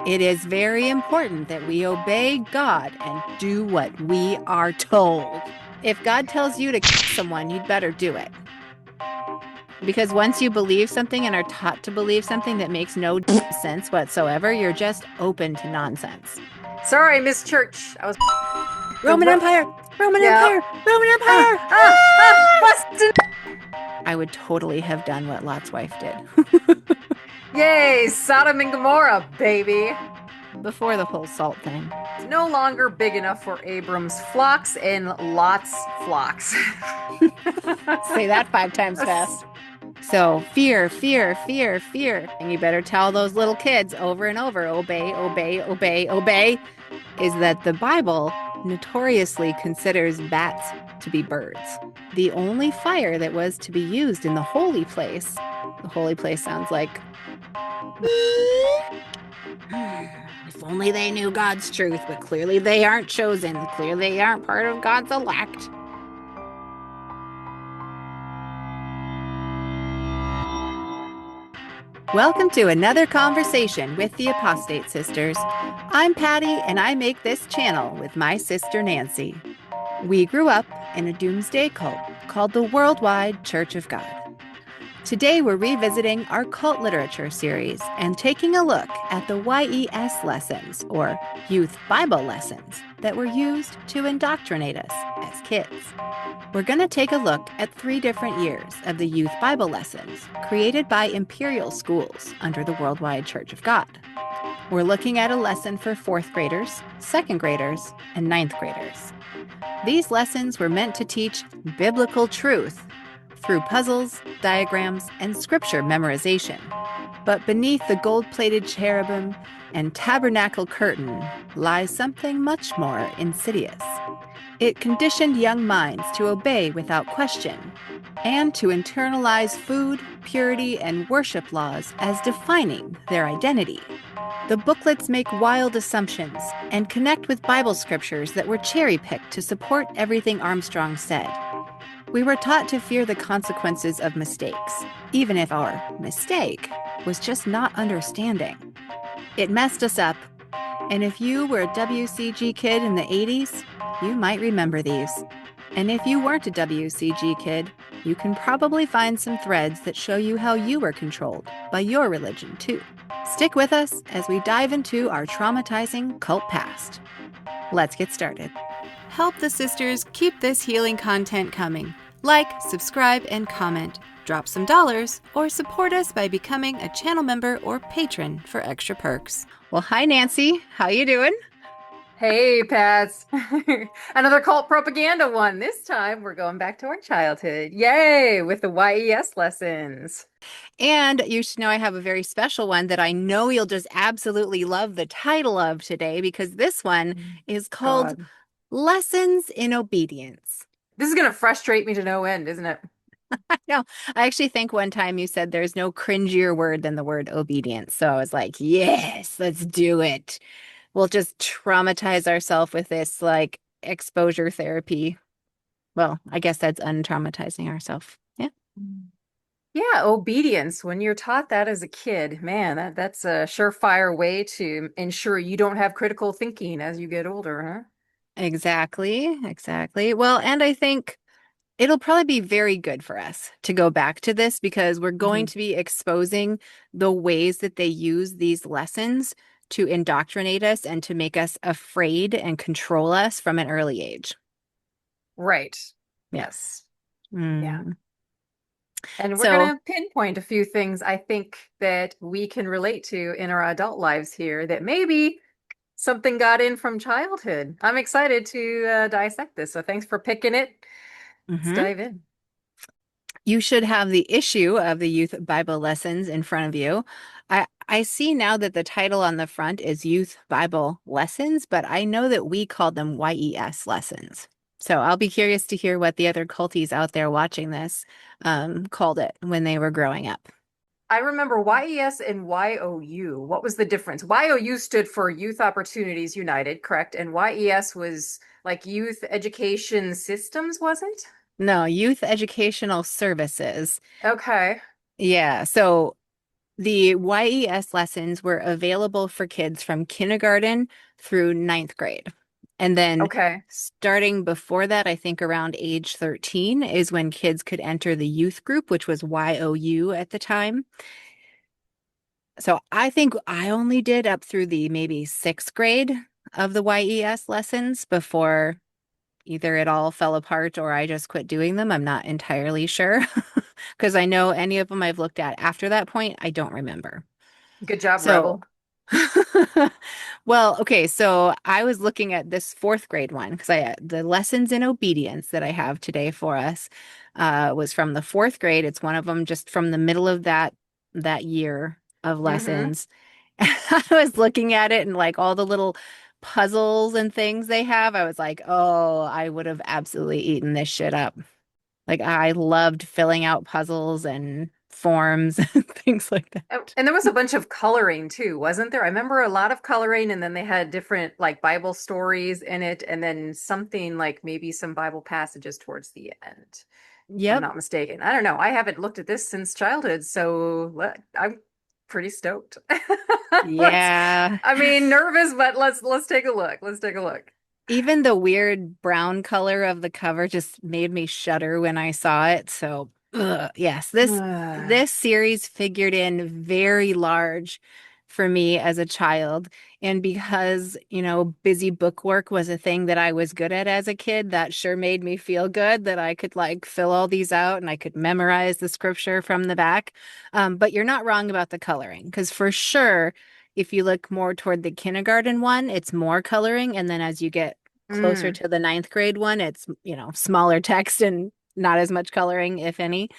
It is very important that we obey God and do what we are told. If God tells you to kill someone, you'd better do it. Because once you believe something and are taught to believe something that makes no sense whatsoever, you're just open to nonsense. Sorry, Miss Church. I was the Roman Empire! Roman yeah. Empire! Roman Empire! Busted. I would totally have done what Lot's wife did. Yay, Sodom and Gomorrah, baby. Before the whole salt thing. It's no longer big enough for Abram's flocks and Lot's flocks. Say that 5 times fast. So fear, fear, fear, fear. And you better tell those little kids over and over, obey, obey, obey, obey, is that the Bible notoriously considers bats to be birds. The only fire that was to be used in the holy place sounds like, if only they knew God's truth, but clearly they aren't chosen. Clearly they aren't part of God's elect. Welcome to another conversation with the Apostate Sisters. I'm Patty, and I make this channel with my sister Nancy. We grew up in a doomsday cult called the Worldwide Church of God. Today we're revisiting our cult literature series and taking a look at the YES lessons, or Youth Bible Lessons, that were used to indoctrinate us as kids. We're going to take a look at 3 different years of the Youth Bible Lessons created by imperial schools under the Worldwide Church of God. We're looking at a lesson for 4th graders, 2nd graders, and 9th graders. These lessons were meant to teach biblical truth through puzzles, diagrams, and scripture memorization. But beneath the gold-plated cherubim and tabernacle curtain lies something much more insidious. It conditioned young minds to obey without question and to internalize food, purity, and worship laws as defining their identity. The booklets make wild assumptions and connect with Bible scriptures that were cherry-picked to support everything Armstrong said. We were taught to fear the consequences of mistakes, even if our mistake was just not understanding. It messed us up, and if you were a WCG kid in the 80s, you might remember these. And if you weren't a WCG kid, you can probably find some threads that show you how you were controlled by your religion, too. Stick with us as we dive into our traumatizing cult past. Let's get started. Help the sisters keep this healing content coming. Like, subscribe, and comment. Drop some dollars, or support us by becoming a channel member or patron for extra perks. Well, hi, Nancy. How you doing? Hey, Pats. Another cult propaganda one. This time we're going back to our childhood. Yay, with the YES lessons. And you should know I have a very special one that I know you'll just absolutely love the title of today, because this one is called God. Lessons in Obedience. This is going to frustrate me to no end, isn't it? I know. I actually think one time you said there's no cringier word than the word obedience. So I was like, yes, let's do it. We'll just traumatize ourselves with this like exposure therapy. Well, I guess that's untraumatizing ourselves. Yeah. Yeah, obedience. When you're taught that as a kid, man, that's a surefire way to ensure you don't have critical thinking as you get older, huh? Exactly. Exactly. Well, and I think it'll probably be very good for us to go back to this, because we're going to be exposing the ways that they use these lessons to indoctrinate us and to make us afraid and control us from an early age. Right. Yeah. Yes. Yeah. Mm. And we're So, going to pinpoint a few things I think that we can relate to in our adult lives here that maybe something got in from childhood. I'm excited to dissect this. So thanks for picking it. Let's mhm. dive in. You should have the issue of the Youth Bible Lessons in front of you. I see now that the title on the front is Youth Bible Lessons, but I know that we called them YES lessons. So I'll be curious to hear what the other culties out there watching this called it when they were growing up. I remember YES and YOU. What was the difference? YOU stood for Youth Opportunities United, correct? And YES was like Youth Education Systems, was it? No, Youth Educational Services. Okay. Yeah. So The YES lessons were available for kids from kindergarten through ninth grade. And then Okay. starting before that, I think around age 13 is when kids could enter the youth group, which was YOU at the time. So I think I only did up through the maybe sixth grade of the YES lessons before either it all fell apart or I just quit doing them. I'm not entirely sure because I know any of them I've looked at after that point, I don't remember. Good job, So, Rebel. well, okay, so I was looking at this fourth grade one because I the lessons in obedience that I have today for us was from the fourth grade. It's one of them just from the middle of that year of Mm-hmm. lessons. I was looking at it and like all the little puzzles and things they have. I was like, oh, I would have absolutely eaten this shit up. Like I loved filling out puzzles and forms and things like Oh, that. and there was a bunch of coloring too, wasn't there? I remember a lot of coloring, and then they had different like Bible stories in it, and then something like maybe some Bible passages towards the end, if I'm Yep. not mistaken. I don't know. I haven't looked at this since childhood, so I'm pretty stoked. Let's, Yeah. I mean, nervous, but let's take a look. Let's take a look. Even the weird brown color of the cover just made me shudder when I saw it. So, yes, this series figured in very large for me as a child. And because, busy bookwork was a thing that I was good at as a kid, that sure made me feel good that I could like fill all these out and I could memorize the scripture from the back. But you're not wrong about the coloring, because for sure, if you look more toward the kindergarten one, it's more coloring. And then as you get closer Mm. to the ninth grade one, it's, smaller text and not as much coloring, if any.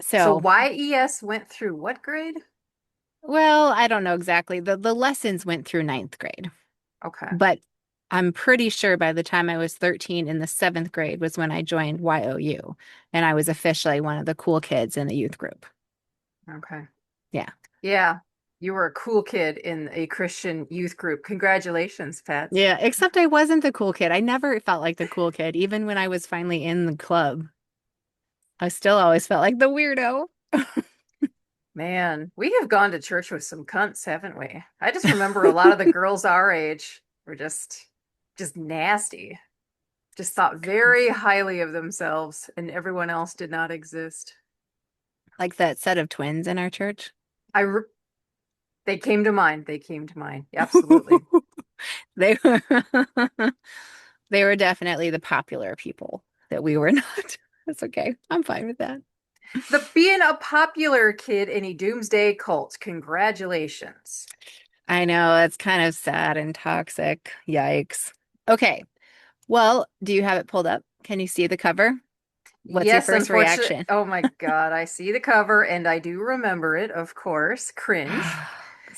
So So, YES went through what grade? well, I don't know exactly. The lessons went through ninth grade, Okay. but I'm pretty sure by the time I was 13 in the seventh grade was when I joined YOU, and I was officially one of the cool kids in the youth group. Okay. Yeah. Yeah, you were a cool kid in a Christian youth group. Congratulations, Pets. Yeah, except I wasn't the cool kid. I never felt like the cool kid, even when I was finally in the club. I still always felt like the weirdo. Man, we have gone to church with some cunts, haven't we? I just remember a lot of the girls our age were just nasty. Just thought very highly of themselves, and everyone else did not exist. Like that set of twins in our church. I re They came to mind. They came to mind. Absolutely. They were they were definitely the popular people that we were not. That's okay. I'm fine with that. The being a popular kid in a doomsday cult. Congratulations. I know it's kind of sad and toxic. Yikes. Okay. Well, do you have it pulled up? Can you see the cover? What's your Yes, first unfortunate. reaction? Oh my God, I see the cover and I do remember it, of course. Cringe.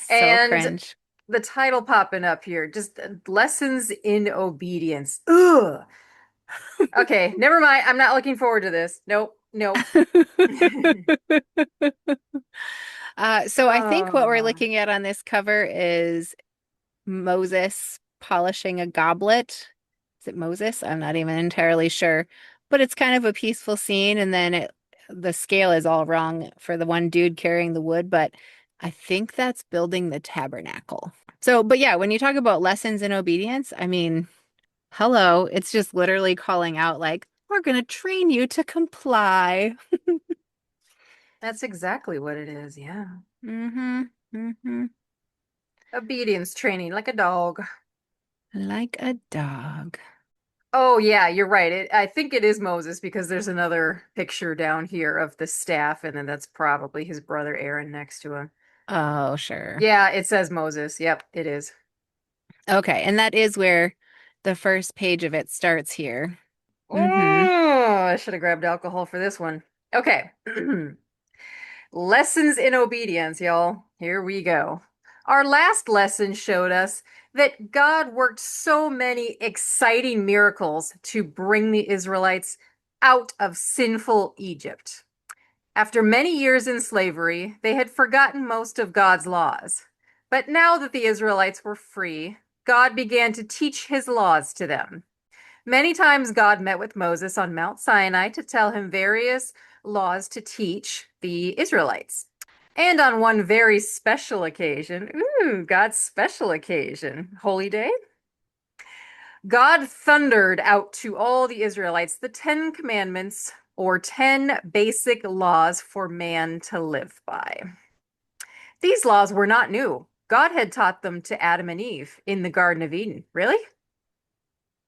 So And cringe. the title popping up here, just lessons in obedience. Ugh. Okay, never mind. I'm not looking forward to this. Nope, nope. So I think what we're Oh, looking at on this cover is Moses polishing a goblet. Is it Moses? I'm not even entirely sure. But it's kind of a peaceful scene, and then the scale is all wrong for the one dude carrying the wood, but I think that's building the tabernacle. So, but yeah, when you talk about lessons in obedience, I mean, hello, it's just literally calling out like, we're going to train you to comply. that's exactly what it is. Yeah. Mm-hmm. Mm-hmm. Obedience training like a dog. Like a dog. Oh yeah, you're right. I think it is Moses because there's another picture down here of the staff, and then that's probably his brother Aaron next to him. Oh, sure. Yeah, it says Moses. Yep, it is. Okay, and that is where the first page of it starts here. Mm-hmm. Oh, I should have grabbed alcohol for this one. Okay. Lessons in obedience, y'all. Here we go. Our last lesson showed us that God worked so many exciting miracles to bring the Israelites out of sinful Egypt. After many years in slavery, they had forgotten most of God's laws. But now that the Israelites were free, God began to teach his laws to them. Many times God met with Moses on Mount Sinai to tell him various laws to teach the Israelites. And on one very special occasion, ooh, God's special occasion, holy day, God thundered out to all the Israelites the 10 commandments or 10 basic laws for man to live by. These laws were not new. God had taught them to Adam and Eve in the Garden of Eden. Really?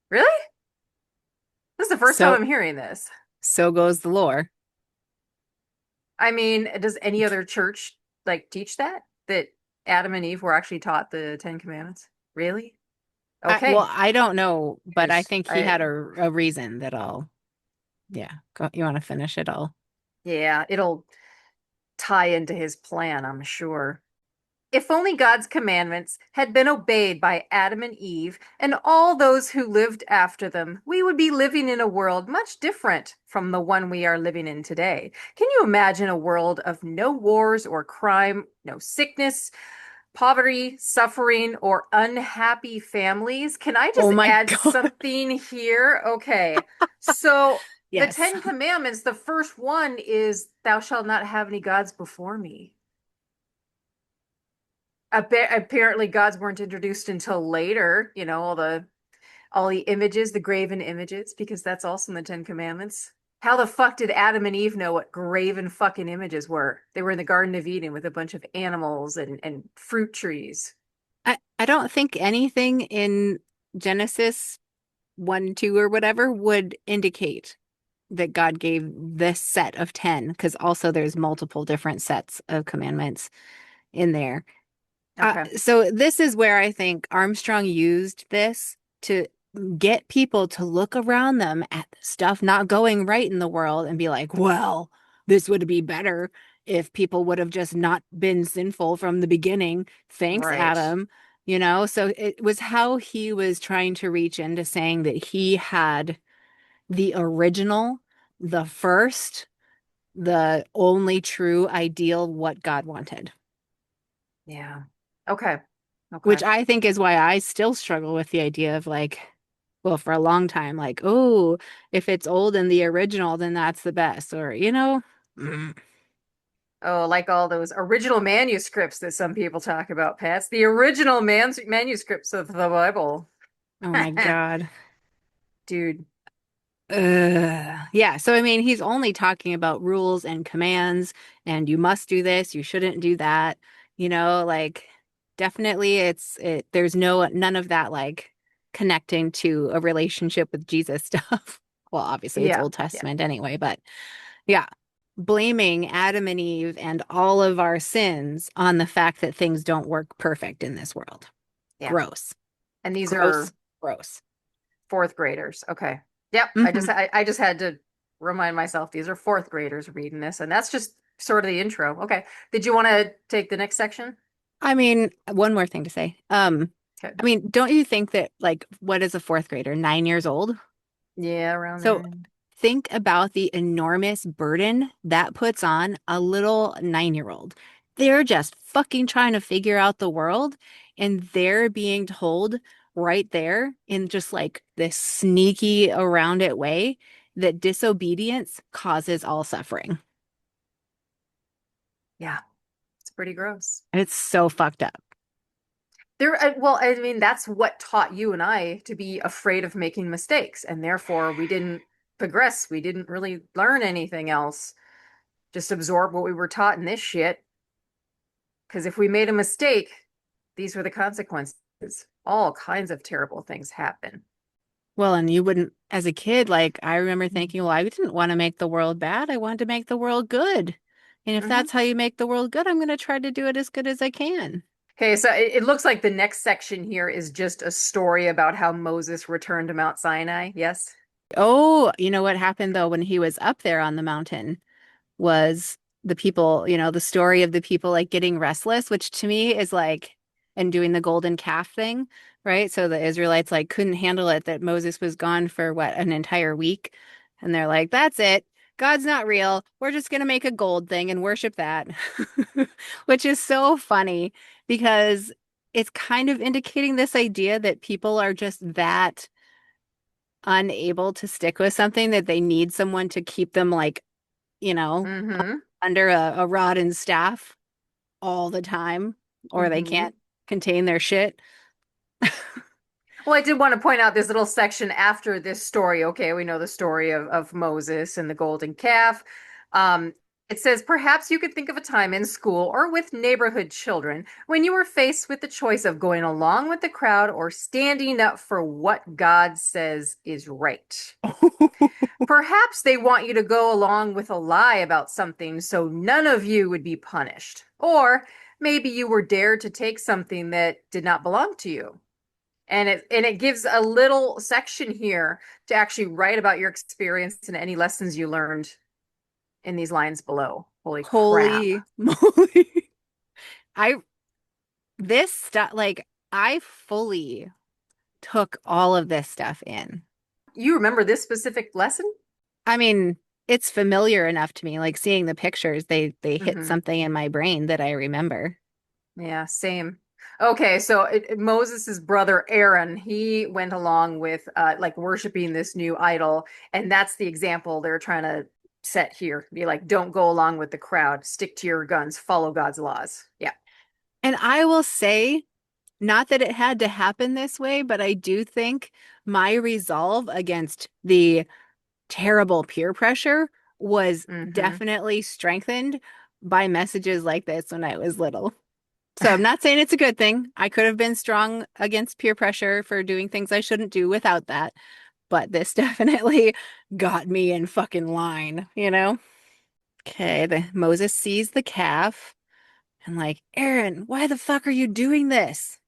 Really? This is the first time So I'm hearing this. so goes the lore. I mean, does any other church like teach that? That Adam and Eve were actually taught the Ten Commandments? Really? Well, Okay. I don't know, but I Because think he I, had a reason that I'll, yeah. You want to finish it all? yeah, it'll tie into his plan, I'm sure. If only God's commandments had been obeyed by Adam and Eve and all those who lived after them, we would be living in a world much different from the one we are living in today. Can you imagine a world of no wars or crime, no sickness, poverty, suffering, or unhappy families? Can I Oh just my add God. something here? Okay. So, the Yes. Ten Commandments, the first one is, Thou shalt not have any gods before me. Apparently gods weren't introduced until later, all the images, the graven images, because that's also in the Ten Commandments. How the fuck did Adam and Eve know what graven fucking images were? They were in the Garden of Eden with a bunch of animals and fruit trees. I don't think anything in Genesis 1, 2, or whatever would indicate that God gave this set of 10, because also there's multiple different sets of commandments in there. Okay. So this is where I think Armstrong used this to get people to look around them at the stuff not going right in the world and be like, well, this would be better if people would have just not been sinful from the beginning. Thanks, Right. Adam. So it was how he was trying to reach into saying that he had the original, the first, the only true ideal, what God wanted. Yeah. Okay. Okay. Which I think is why I still struggle with the idea of like, well, for a long time, like, oh, if it's old and the original, then that's the best. Or, mm, Oh, like all those original manuscripts that some people talk about, Pats. The original manuscripts of the Bible. oh my God. Dude. Yeah. So, I mean, he's only talking about rules and commands, and you must do this, you shouldn't do that. Like, definitely there's none of that, like, connecting to a relationship with Jesus stuff. Well, obviously it's Yeah. Old Yeah. Testament anyway, but yeah, blaming Adam and Eve and all of our sins on the fact that things don't work perfect in this world. Yeah. Gross, And these gross, are gross. fourth graders. Okay. Yep. I just hmm I, I just had to remind myself these are fourth graders reading this, and that's just sort of the intro. Okay. Did you want to take the next section? I mean, one more thing to say. Okay. I mean, don't you think that, like, what is a fourth grader? 9 years old? Yeah, around So there. think about the enormous burden that puts on a little 9-year-old. They're just fucking trying to figure out the world, and they're being told right there in just like this sneaky around it way that disobedience causes all suffering. Yeah, it's pretty gross. It's so fucked up. Well, I mean, that's what taught you and I to be afraid of making mistakes, and therefore we didn't progress. We didn't really learn anything else. Just absorb what we were taught in this shit. Because if we made a mistake, these were the consequences. All kinds of terrible things happen. Well, and you wouldn't, as a kid, like I remember thinking, well, I didn't want to make the world bad. I wanted to make the world good. And if Mm-hmm. that's how you make the world good, I'm going to try to do it as good as I can. Okay, so it looks like the next section here is just a story about how Moses returned to Mount Sinai. Yes? Oh, you know what happened though when he was up there on the mountain was the people, the story of the people like getting restless, which to me is like, and doing the golden calf thing, right? So the Israelites like couldn't handle it that Moses was gone for what, an entire week. And they're like, that's it. God's not real. We're just going to make a gold thing and worship that, which is so funny because it's kind of indicating this idea that people are just that unable to stick with something that they need someone to keep them like, you know, Mm-hmm. under a rod and staff. all the time or they Hmm. can't contain their shit. Well, I did want to point out this little section after this story. Okay, we know the story of Moses and the golden calf. Um, it says, perhaps you could think of a time in school or with neighborhood children when you were faced with the choice of going along with the crowd or standing up for what God says is right. Perhaps they want you to go along with a lie about something so none of you would be punished. Or maybe you were dared to take something that did not belong to you. And it gives a little section here to actually write about your experience and any lessons you learned in these lines below. Holy crap. Holy moly. I this stuff like I fully took all of this stuff in. You remember this specific lesson? I mean, it's familiar enough to me, like seeing the pictures, they hit Hmm. something in my brain that I remember. Yeah, same. Okay, so Moses's brother Aaron, he went along with like worshiping this new idol, and that's the example they're trying to set here. Be like, don't go along with the crowd, stick to your guns, follow God's laws. Yeah. And I will say, not that it had to happen this way, but I do think my resolve against the terrible peer pressure was Hmm. definitely strengthened by messages like this when I was little. So I'm not saying it's a good thing. I could have been strong against peer pressure for doing things I shouldn't do without that, but this definitely got me in fucking line, you know? Okay, the Moses sees the calf and like, Aaron, why the fuck are you doing this?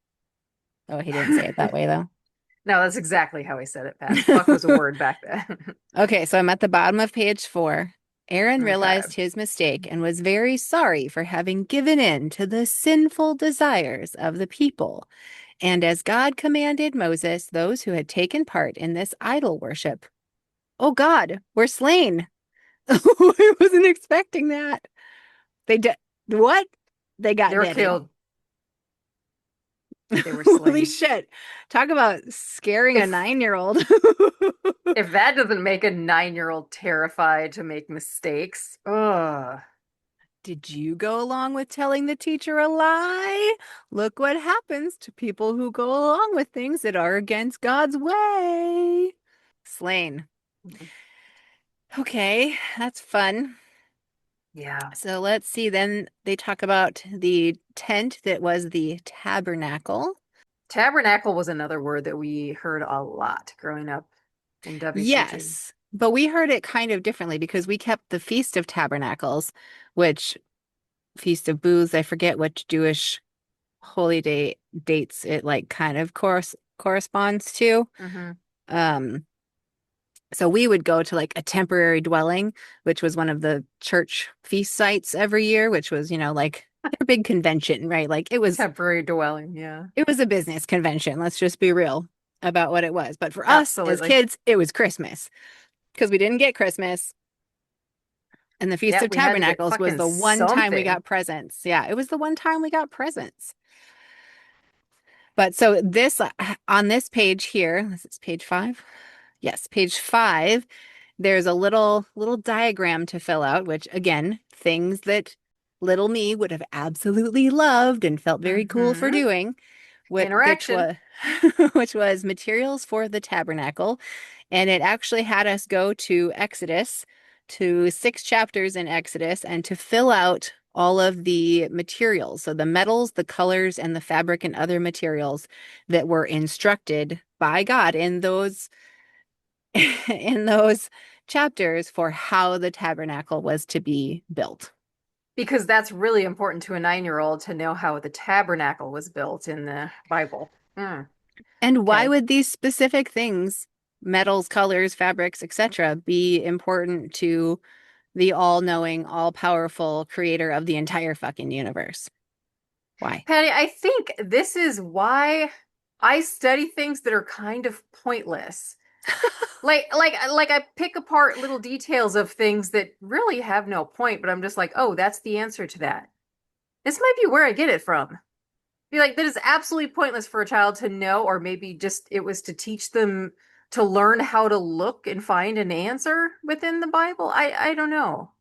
Oh, he didn't say it that way though. No, that's exactly how he said it, Pat. Fuck was a word back then. Okay, so I'm at the bottom of page 4. Aaron Okay. realized his mistake and was very sorry for having given in to the sinful desires of the people. And as God commanded Moses, those who had taken part in this idol worship, oh God, were slain. I wasn't expecting that. They did what? They They got were deaded. killed. They were Holy slain. shit. Talk about scaring a If 9-year-old. if that doesn't make a 9-year-old terrified to make mistakes, ugh. Did you go along with telling the teacher a lie? Look what happens to people who go along with things that are against God's way. Slain. Okay, that's fun. Yeah. So let's see. Then they talk about the tent that was the tabernacle. Tabernacle was another word that we heard a lot growing up in WCT. Yes, but we heard it kind of differently because we kept the Feast of Tabernacles, which Feast of Booths, I forget which Jewish holy day dates it like kind of corresponds to. Hmm. Um, so we would go to like a temporary dwelling, which was one of the church feast sites every year, which was, like their big convention, right? Like Temporary dwelling, yeah. it was a business convention. Let's just be real about what it was. But for us as Absolutely. kids, it was Christmas because we didn't get Christmas. And the Feast Yeah, of we had to get Tabernacles was fucking the one time we something. got presents. Yeah, it was the one time we got presents. But so this on this page here, this is page 5. Yes, page 5, there's a little diagram to fill out, which again, things that little me would have absolutely loved and felt very cool for Hmm. doing, which Interaction. was which was materials for the tabernacle. And it actually had us go to Exodus, to 6 chapters in Exodus, and to fill out all of the materials. So the metals, the colors, and the fabric and other materials that were instructed by God in those in those chapters for how the tabernacle was to be built. Because that's really important to a 9-year-old to know how the tabernacle was built in the Bible. Mm, And why okay. would these specific things, metals, colors, fabrics, etc., be important to the all-knowing, all-powerful creator of the entire fucking universe? Why? Patty, I think this is why I study things that are kind of pointless. Like I pick apart little details of things that really have no point, but I'm just like, oh, that's the answer to that. This might be where I get it from. Be like, that is absolutely pointless for a child to know, or maybe just it was to teach them to learn how to look and find an answer within the Bible. I don't know.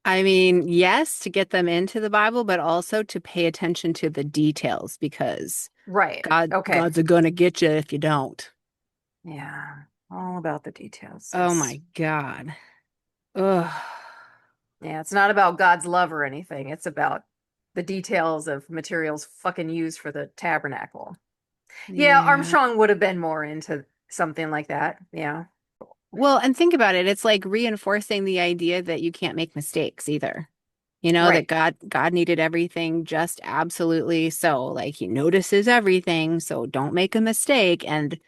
I mean, yes, to get them into the Bible, but also to pay attention to the details because Right. Okay. God's gonna get you if you don't. Yeah. All about the details, Oh sis. my God. Ugh. Yeah, it's not about God's love or anything. It's about the details of materials fucking used for the tabernacle. Yeah, Yeah. Armstrong would have been more into something like that. Yeah. Well, and think about it. It's like reinforcing the idea that you can't make mistakes either. You know, that Right. God needed everything just absolutely so. Like he notices everything, so don't make a mistake. And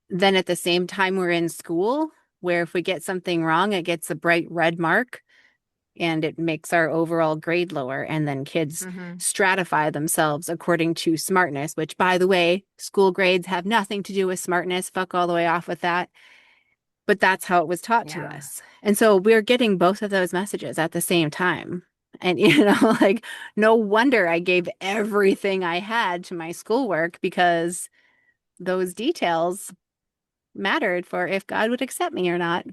then at the same time, we're in school where if we get something wrong, it gets a bright red mark and it makes our overall grade lower. And then kids Hmm. stratify themselves according to smartness, which, by the way, school grades have nothing to do with smartness. Fuck all the way off with that. But that's how it was taught to Yeah. us. And so we're getting both of those messages at the same time. And, like, no wonder I gave everything I had to my schoolwork because those details mattered for if God would accept me or not,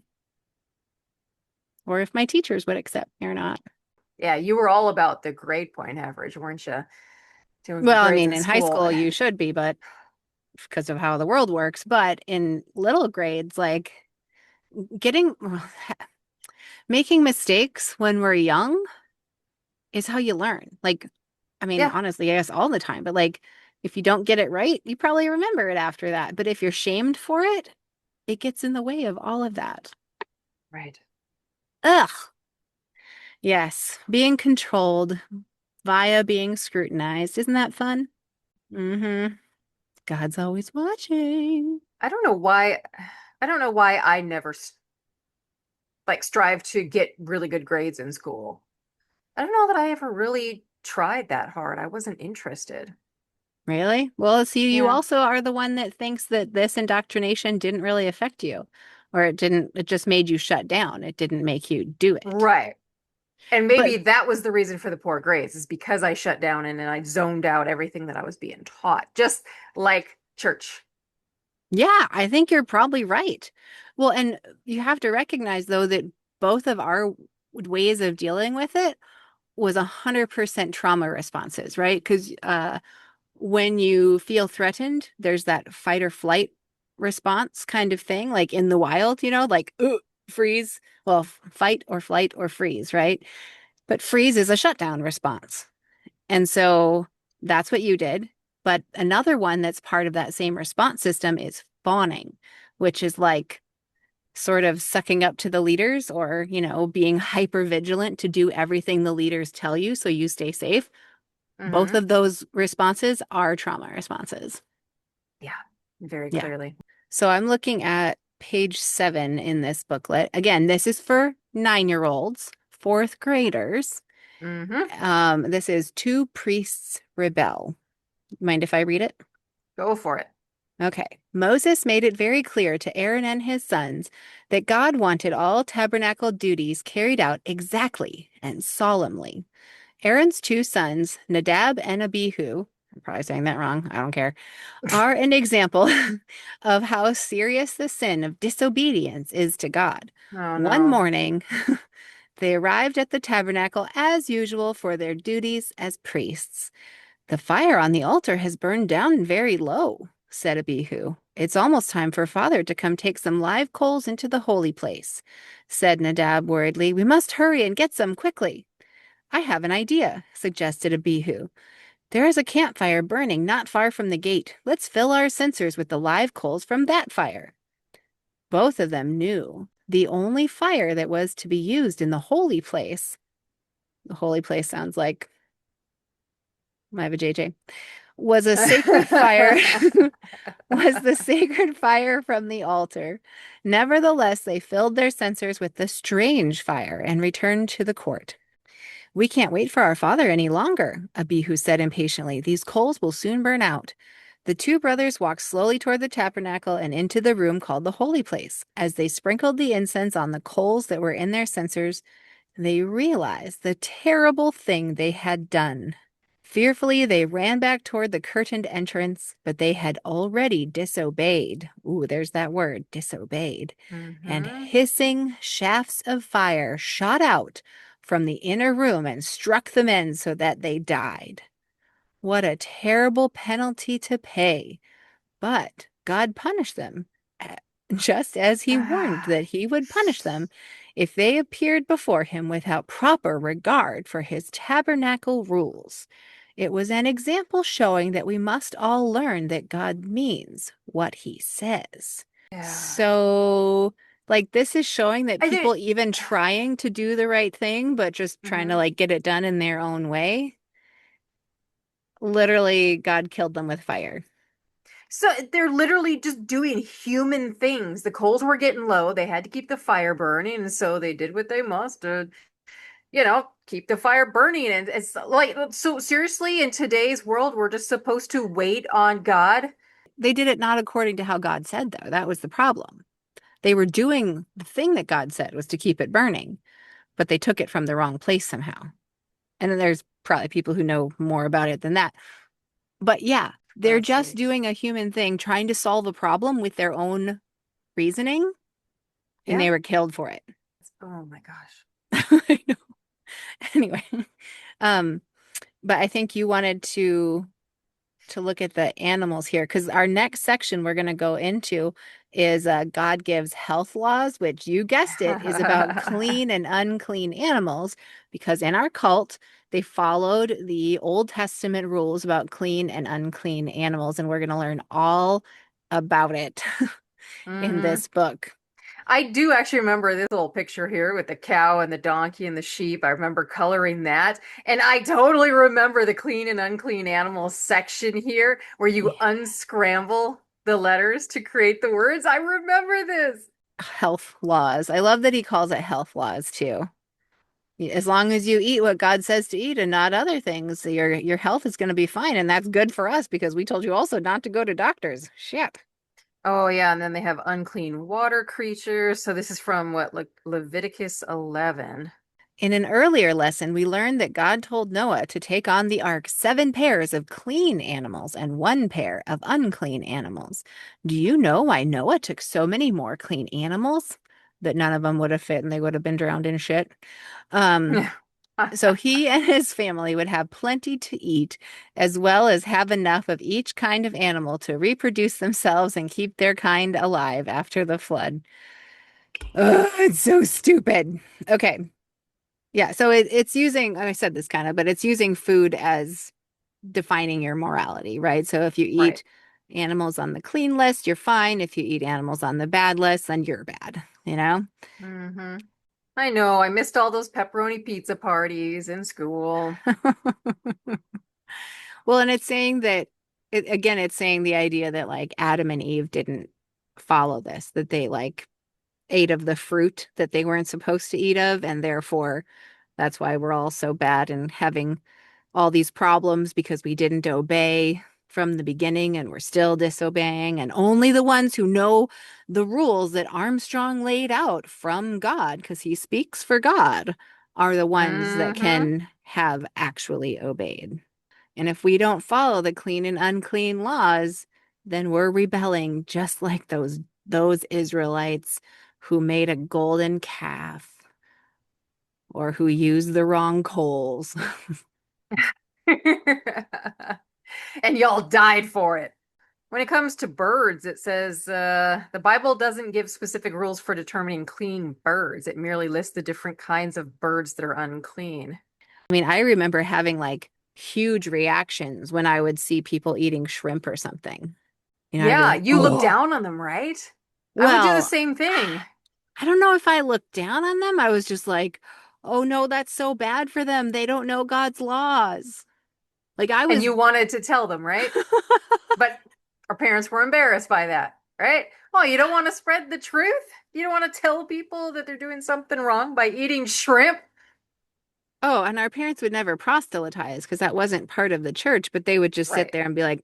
or if my teachers would accept me or not. Yeah, you were all about the grade point average, weren't you? Doing good Well, I grades mean, in in high school. school, you should be, but because of how the world works. But in little grades, like getting, making mistakes when we're young is how you learn. Like, I mean, Yeah, honestly, I guess all the time, but like if you don't get it right, you probably remember it after that. But if you're shamed for it, it gets in the way of all of that. right. Ugh. Yes, being controlled via being scrutinized. Isn't that fun? Mm-hmm. God's always watching. I don't know why I don't know why I never like strive to get really good grades in school. I don't know that I ever really tried that hard. I wasn't interested. Really? Well, see, you Yeah. also are the one that thinks that this indoctrination didn't really affect you, or it just made you shut down. It didn't make you do it. Right. And But maybe that was the reason for the poor grades, is because I shut down and then I zoned out everything that I was being taught, just like church. yeah, I think you're probably right. Well, and you have to recognize, though, that both of our ways of dealing with it was 100% trauma responses, right? Because when you feel threatened, there's that fight or flight response kind of thing, like in the wild, like freeze. Well, fight or flight or freeze, right? But freeze is a shutdown response. And so that's what you did. But another one that's part of that same response system is fawning, which is like sort of sucking up to the leaders or, being hyper vigilant to do everything the leaders tell you so you stay safe. Both Hmm. of those responses are trauma responses. Yeah, very Yeah. clearly. So I'm looking at page 7 in this booklet. Again, this is for 9-year-olds, fourth graders. Hmm. This is Two Priests Rebel. Mind if I read it? Go for it. Okay. Moses made it very clear to Aaron and his sons that God wanted all tabernacle duties carried out exactly and solemnly. Aaron's two sons, Nadab and Abihu, I'm probably saying that wrong, I don't care, are an example of how serious the sin of disobedience is to God. Oh One no. morning, they arrived at the tabernacle as usual for their duties as priests. The fire on the altar has burned down very low, said Abihu. It's almost time for Father to come take some live coals into the holy place, said Nadab worriedly. We must hurry and get some quickly. I have an idea, suggested Abihu. There is a campfire burning not far from the gate. Let's fill our censers with the live coals from that fire. Both of them knew the only fire that was to be used in the holy place sounds like I have a JJ, was a sacred fire, was the sacred fire from the altar. Nevertheless, they filled their censers with the strange fire and returned to the court. We can't wait for our father any longer, Abihu said impatiently. These coals will soon burn out. The two brothers walked slowly toward the tabernacle and into the room called the holy place. As they sprinkled the incense on the coals that were in their censers, they realized the terrible thing they had done. Fearfully, they ran back toward the curtained entrance, but they had already disobeyed. Ooh, there's that word, disobeyed. And Hmm. hissing shafts of fire shot out, from the inner room and struck the men so that they died. What a terrible penalty to pay. But God punished them, just as he warned that he would punish them if they appeared before him without proper regard for his tabernacle rules. It was an example showing that we must all learn that God means what he says. Yeah. So, like, this is showing that I did. people even trying to do the right thing, but just trying to Mhm. like get it done in their own way, literally, God killed them with fire. So they're literally just doing human things. The coals were getting low. They had to keep the fire burning, and so they did what they must to, keep the fire burning. And it's like, so seriously, in today's world, we're just supposed to wait on God. They did it not according to how God said, though. That was the problem. They were doing the thing that God said was to keep it burning, but they took it from the wrong place somehow. And then there's probably people who know more about it than that. But yeah, they're God's just sakes. doing a human thing, trying to solve a problem with their own reasoning, and Yeah. they were killed for it. Oh my gosh. I know. Anyway, um, but I think you wanted to look at the animals here because our next section we're going to go into is God gives health laws, which you guessed it is about clean and unclean animals because in our cult, they followed the Old Testament rules about clean and unclean animals, and we're going to learn all about it in Hmm. this book. I do actually remember this little picture here with the cow and the donkey and the sheep. I remember coloring that. And I totally remember the clean and unclean animals section here where you Yeah. unscramble the letters to create the words. I remember this. Health laws. I love that he calls it health laws too. As long as you eat what God says to eat and not other things, your health is going to be fine, and that's good for us because we told you also not to go to doctors. Shit. Oh, yeah. And then they have unclean water creatures. So this is from what, like Leviticus 11. In an earlier lesson, we learned that God told Noah to take on the ark 7 pairs of clean animals and 1 pair of unclean animals. Do you know why Noah took so many more clean animals? That none of them would have fit and they would have been drowned in shit. Um, So he and his family would have plenty to eat, as well as have enough of each kind of animal to reproduce themselves and keep their kind alive after the flood. Ugh, it's so stupid. Okay. Yeah. So it's using, I said this kind of, but it's using food as defining your morality, right? So if you Right. eat animals on the clean list, you're fine. If you eat animals on the bad list, then you're bad, you know? Hmm. I know. I missed all those pepperoni pizza parties in school. Well, and it's saying that again, it's saying the idea that like Adam and Eve didn't follow this, that they like ate of the fruit that they weren't supposed to eat of, and therefore that's why we're all so bad and having all these problems because we didn't obey from the beginning and we're still disobeying. And only the ones who know the rules that Armstrong laid out from God, because he speaks for God, are the ones that Hmm. can have actually obeyed. And if we don't follow the clean and unclean laws, then we're rebelling just like those Israelites who made a golden calf or who used the wrong coals. And y'all died for it. When it comes to birds, it says the Bible doesn't give specific rules for determining clean birds. It merely lists the different kinds of birds that are unclean. I mean, I remember having like huge reactions when I would see people eating shrimp or something. I'd be Yeah, like, you look oh, down on them, right? I would do the well, same thing. I don't know if I looked down on them. I was just like, oh no, that's so bad for them. They don't know God's laws. Like I And was you wanted to tell them, right? But our parents were embarrassed by that, right? Oh, you don't want to spread the truth? You don't want to tell people that they're doing something wrong by eating shrimp? Oh, and our parents would never proselytize because that wasn't part of the church, but they would just sit Right. there and be like,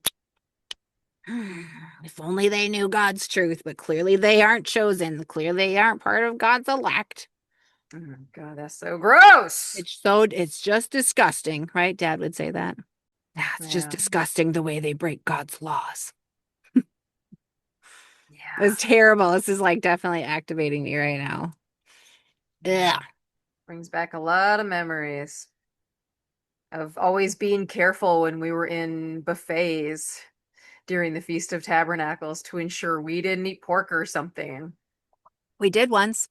if only they knew God's truth, but clearly they aren't chosen. Clearly they aren't part of God's elect. Oh God, that's so gross. It's just disgusting, right? Dad would say that. Ah, it's just Yeah. disgusting the way they break God's laws. Yeah. It's terrible. This is like definitely activating me right now. Yeah. Ugh. Brings back a lot of memories of always being careful when we were in buffets during the Feast of Tabernacles to ensure we didn't eat pork or something. We did once.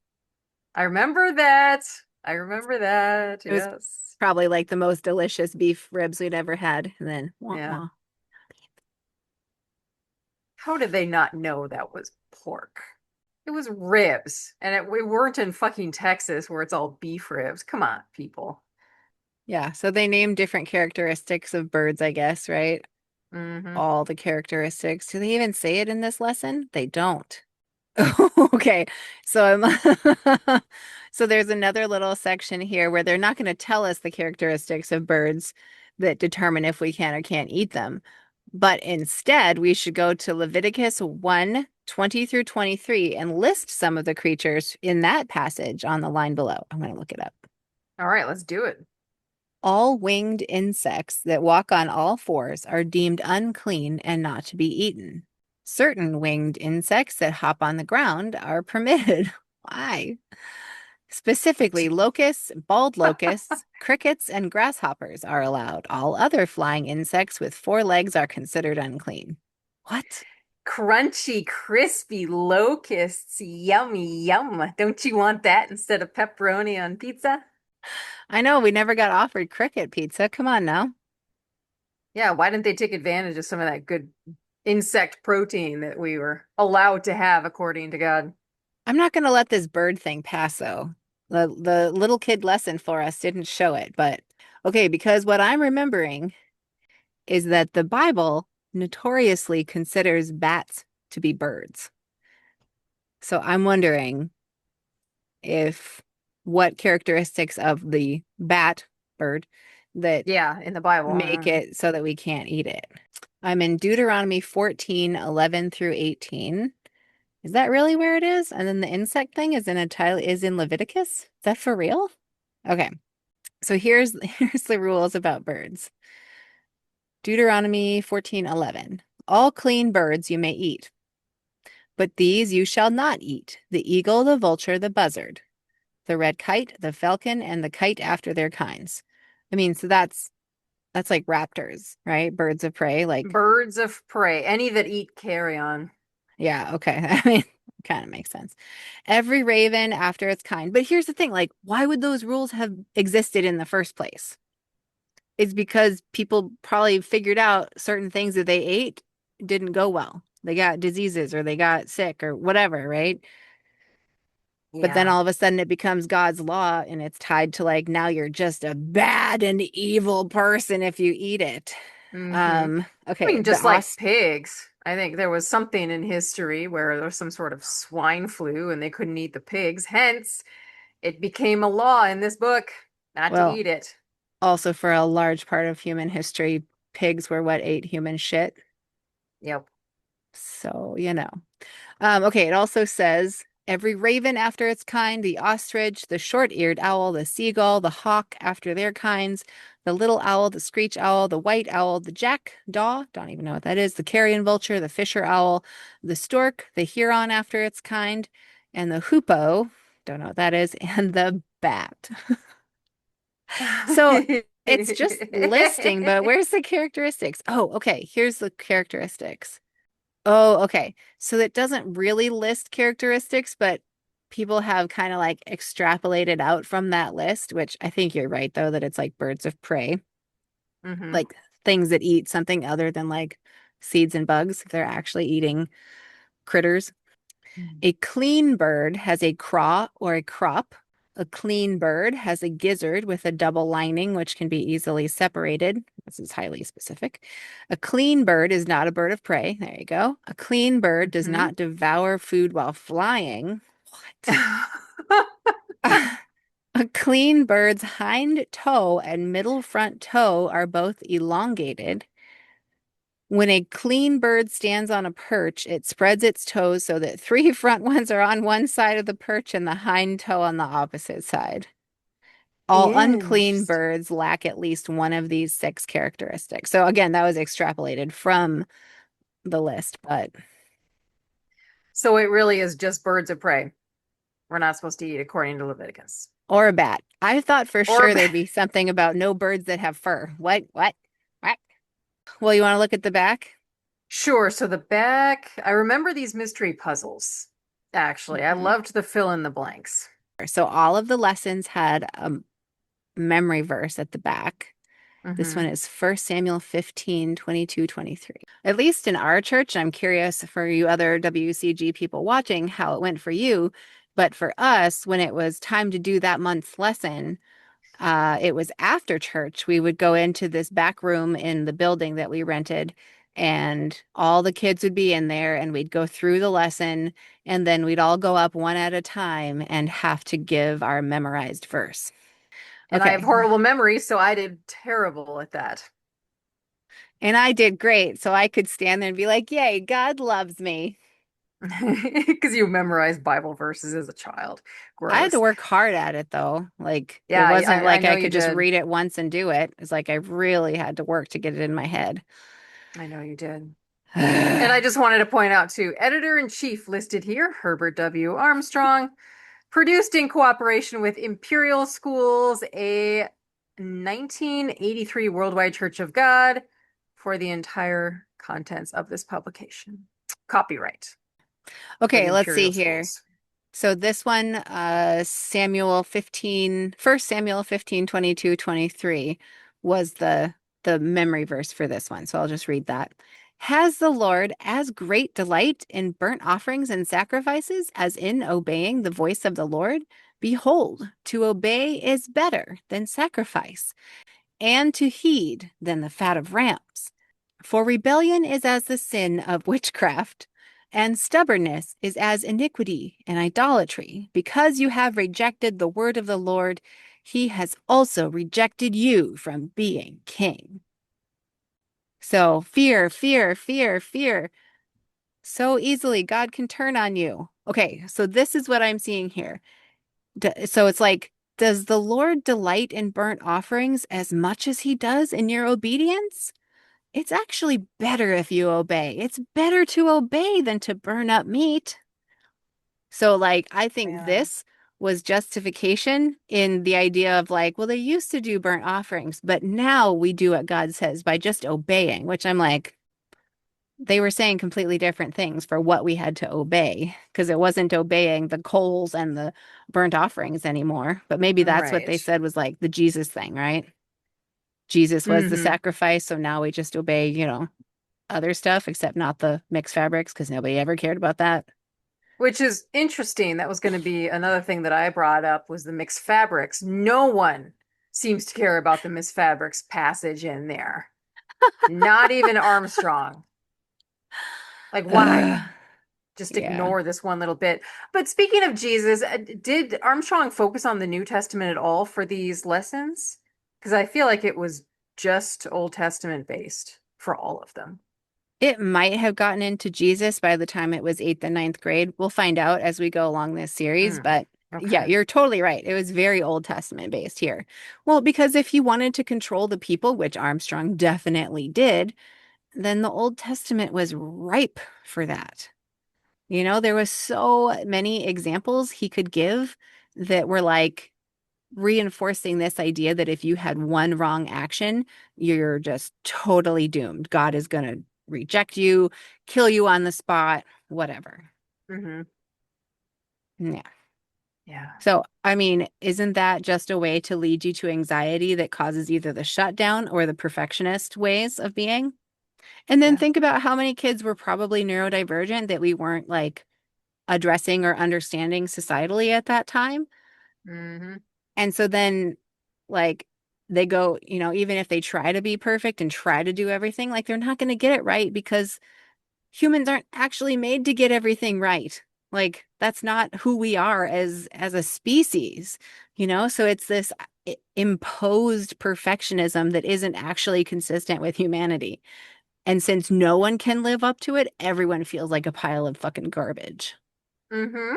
I remember that. I remember that. It was Yes. probably like the most delicious beef ribs we'd ever had. And then, wah, Yeah. wah. How did they not know that was pork? It was ribs. And we weren't in fucking Texas where it's all beef ribs. Come on, people. Yeah, so they named different characteristics of birds, I guess, right? Hmm. All the characteristics. Do they even say it in this lesson? They don't. Okay, so I'm so there's another little section here where they're not going to tell us the characteristics of birds that determine if we can or can't eat them. But instead, we should go to Leviticus 1:20 through 23 and list some of the creatures in that passage on the line below. I'm going to look it up. All right, let's do it. All winged insects that walk on all fours are deemed unclean and not to be eaten. Certain winged insects that hop on the ground are permitted. Why? Specifically, locusts, bald locusts, crickets, and grasshoppers are allowed. All other flying insects with four legs are considered unclean. What? Crunchy, crispy locusts. Yummy, yum. Don't you want that instead of pepperoni on pizza? I know we never got offered cricket pizza. Come on now. Yeah, why didn't they take advantage of some of that good insect protein that we were allowed to have according to God? I'm not going to let this bird thing pass, though. The little kid lesson for us didn't show it, but okay, because what I'm remembering is that the Bible notoriously considers bats to be birds. So I'm wondering if what characteristics of the bat bird that Yeah, in the Bible. make it so that we can't eat it. I'm in Deuteronomy 14:11 through 18. Is that really where it is? And then the insect thing is in Leviticus? Is that for real? Okay. So here's the rules about birds. Deuteronomy 14:11. All clean birds you may eat, but these you shall not eat: the eagle, the vulture, the buzzard, the red kite, the falcon, and the kite after their kinds. I mean, so that's like raptors, right? Birds of prey, like Birds of prey, any that eat carrion. yeah, okay. I mean, kind of makes sense. Every raven after its kind. But here's the thing, like, why would those rules have existed in the first place? It's because people probably figured out certain things that they ate didn't go well. They got diseases or they got sick or whatever, right? But then Yeah. all of a sudden it becomes God's law and it's tied to like now you're just a bad and evil person if you eat it. Hmm. I Okay, mean, the just like os pigs. I think there was something in history where there was some sort of swine flu and they couldn't eat the pigs. Hence, it became a law in this book not to well, eat it. also for a large part of human history, pigs were what ate human shit. Yep. So, you know. Okay, it also says every raven after its kind, the ostrich, the short-eared owl, the seagull, the hawk after their kinds, the little owl, the screech owl, the white owl, the jackdaw, don't even know what that is, the carrion vulture, the fisher owl, the stork, the heron after its kind, and the hoopoe, don't know what that is, and the bat. So it's just listing, but where's the characteristics? Oh, okay, here's the characteristics. Oh, okay. So it doesn't really list characteristics, but people have kind of like extrapolated out from that list, which I think you're right, though, that it's like birds of prey, Hmm. like things that eat something other than like seeds and bugs. They're actually eating critters. A clean bird has a craw or a crop. A clean bird has a gizzard with a double lining, which can be easily separated. This is highly specific. A clean bird is not a bird of prey. There you go. A clean bird does Hmm. not devour food while flying. What? A clean bird's hind toe and middle front toe are both elongated. When a clean bird stands on a perch, it spreads its toes so that three front ones are on one side of the perch and the hind toe on the opposite side. All unclean Interesting. birds lack at least one of these six characteristics. So again, that was extrapolated from the list, but So it really is just birds of prey. We're not supposed to eat according to Leviticus. Or a bat. I thought for Or a sure bat. there'd be something about no birds that have fur. What? What? What? Well, you want to look at the back? Sure. So the back, I remember these mystery puzzles. Actually, I Mhm. loved the fill in the blanks. So all of the lessons had a memory verse at the back. This one Hmm. is 1 Samuel 15, 22, 23. At least in our church, I'm curious for you other WCG people watching how it went for you. But for us, when it was time to do that month's lesson, it was after church. We would go into this back room in the building that we rented, and all the kids would be in there, and we'd go through the lesson, and then we'd all go up one at a time and have to give our memorized verse. And I have Okay. horrible memories, so I did terrible at that. And I did great. So I could stand there and be like, yay, God loves me. Because you memorized Bible verses as a child. I had to Gross. work hard at it though. Like it Yeah, wasn't I like know I you could just did. read it once and do it. It's like I really had to work to get it in my head. I know you did. And I just wanted to point out too, editor-in-chief listed here, Herbert W. Armstrong, produced in cooperation with Imperial Schools, a 1983 Worldwide Church of God for the entire contents of this publication. Copyright for the Okay, let's see Imperial here. Schools. So this one, Samuel 15, 1 Samuel 15, 22, 23 was the memory verse for this one. So I'll just read that. Has the Lord as great delight in burnt offerings and sacrifices as in obeying the voice of the Lord? Behold, to obey is better than sacrifice, and to heed than the fat of rams. For rebellion is as the sin of witchcraft, and stubbornness is as iniquity and idolatry. Because you have rejected the word of the Lord, he has also rejected you from being king. So fear, fear, fear, fear. So easily God can turn on you. Okay, so this is what I'm seeing here. So it's like, does the Lord delight in burnt offerings as much as he does in your obedience? It's actually better if you obey. It's better to obey than to burn up meat. So, like, I think Yeah. this was justification in the idea of like, well, they used to do burnt offerings, but now we do what God says by just obeying, which I'm like, they were saying completely different things for what we had to obey because it wasn't obeying the coals and the burnt offerings anymore. But maybe that's what they Right. said was like the Jesus thing, right? Jesus was the Hmm. sacrifice, so now we just obey, other stuff, except not the mixed fabrics, because nobody ever cared about that. Which is interesting. That was going to be another thing that I brought up was the mixed fabrics. No one seems to care about the mixed fabrics passage in there. Not even Armstrong. Like, why? Ugh, Just yeah. ignore this one little bit. But speaking of Jesus, did Armstrong focus on the New Testament at all for these lessons? Because I feel like it was just Old Testament based for all of them. It might have gotten into Jesus by the time it was eighth and ninth grade. We'll find out as we go along this series. Mm, But yeah, okay. you're totally right. It was very Old Testament based here. Well, because if he wanted to control the people, which Armstrong definitely did, then the Old Testament was ripe for that. There was so many examples he could give that were like reinforcing this idea that if you had one wrong action, you're just totally doomed. God is going to reject you, kill you on the spot, whatever. Hmm. Yeah. Yeah. So, I mean, isn't that just a way to lead you to anxiety that causes either the shutdown or the perfectionist ways of being? And then Yeah. think about how many kids were probably neurodivergent that we weren't like addressing or understanding societally at that time. Hmm. And so then, like, they go, even if they try to be perfect and try to do everything, like, they're not going to get it right because humans aren't actually made to get everything right. Like, that's not who we are as a species, So it's this imposed perfectionism that isn't actually consistent with humanity. And since no one can live up to it, everyone feels like a pile of fucking garbage. Hmm.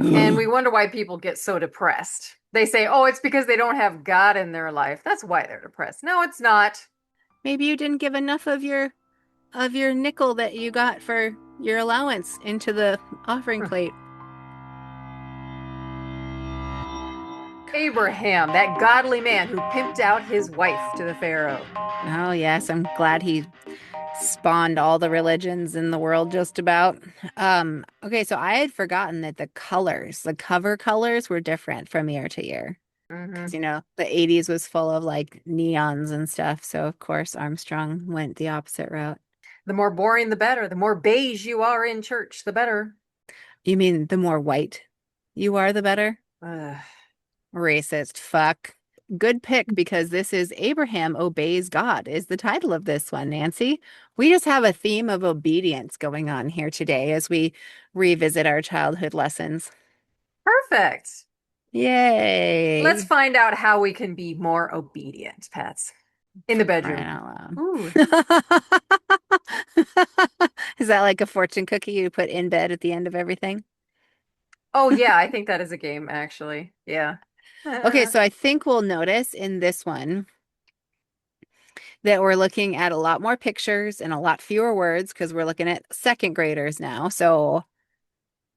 And we Ugh. wonder why people get so depressed. They say, oh, it's because they don't have God in their life. That's why they're depressed. No, it's not. Maybe you didn't give enough of your nickel that you got for your allowance into the offering plate. Abraham, that godly man who pimped out his wife to the Pharaoh. Oh, yes, I'm glad he spawned all the religions in the world just about. Okay, so I had forgotten that the colors, the cover colors were different from year to year. Hmm. Because, the 80s was full of like neons and stuff. So, of course, Armstrong went the opposite route. The more boring, the better. The more beige you are in church, the better. You mean the more white you are, the better? Ugh. Racist. Fuck. Good pick because this is Abraham Obeys God is the title of this one, Nancy. We just have a theme of obedience going on here today as we revisit our childhood lessons. Perfect. Let's Yay. find out how we can be more obedient, pets. In the Crying bedroom. out Ooh. loud. Is that like a fortune cookie you put in bed at the end of everything? Oh, yeah, I think that is a game, actually. Yeah. Okay, so I think we'll notice in this one that we're looking at a lot more pictures and a lot fewer words because we're looking at second graders now. So,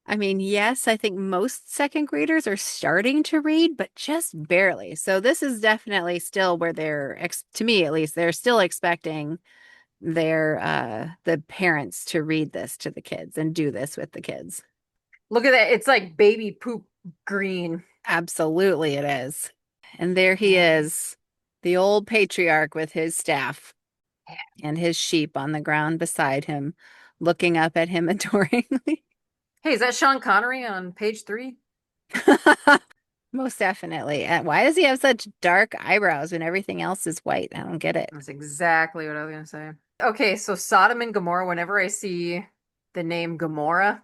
I mean, yes, I think most second graders are starting to read, but just barely. So, this is definitely still where to me at least, they're still expecting the parents to read this to the kids and do this with the kids. Look at that. It's like baby poop green. Absolutely, it is. And there he Yeah. is, the old patriarch with his staff and his sheep on the ground beside him, looking up at him adoringly. Hey, is that Sean Connery on page 3? Most definitely. And why does he have such dark eyebrows when everything else is white? I don't get it. That's exactly what I was gonna say. Okay, so Sodom and Gomorrah, whenever I see the name Gomorrah,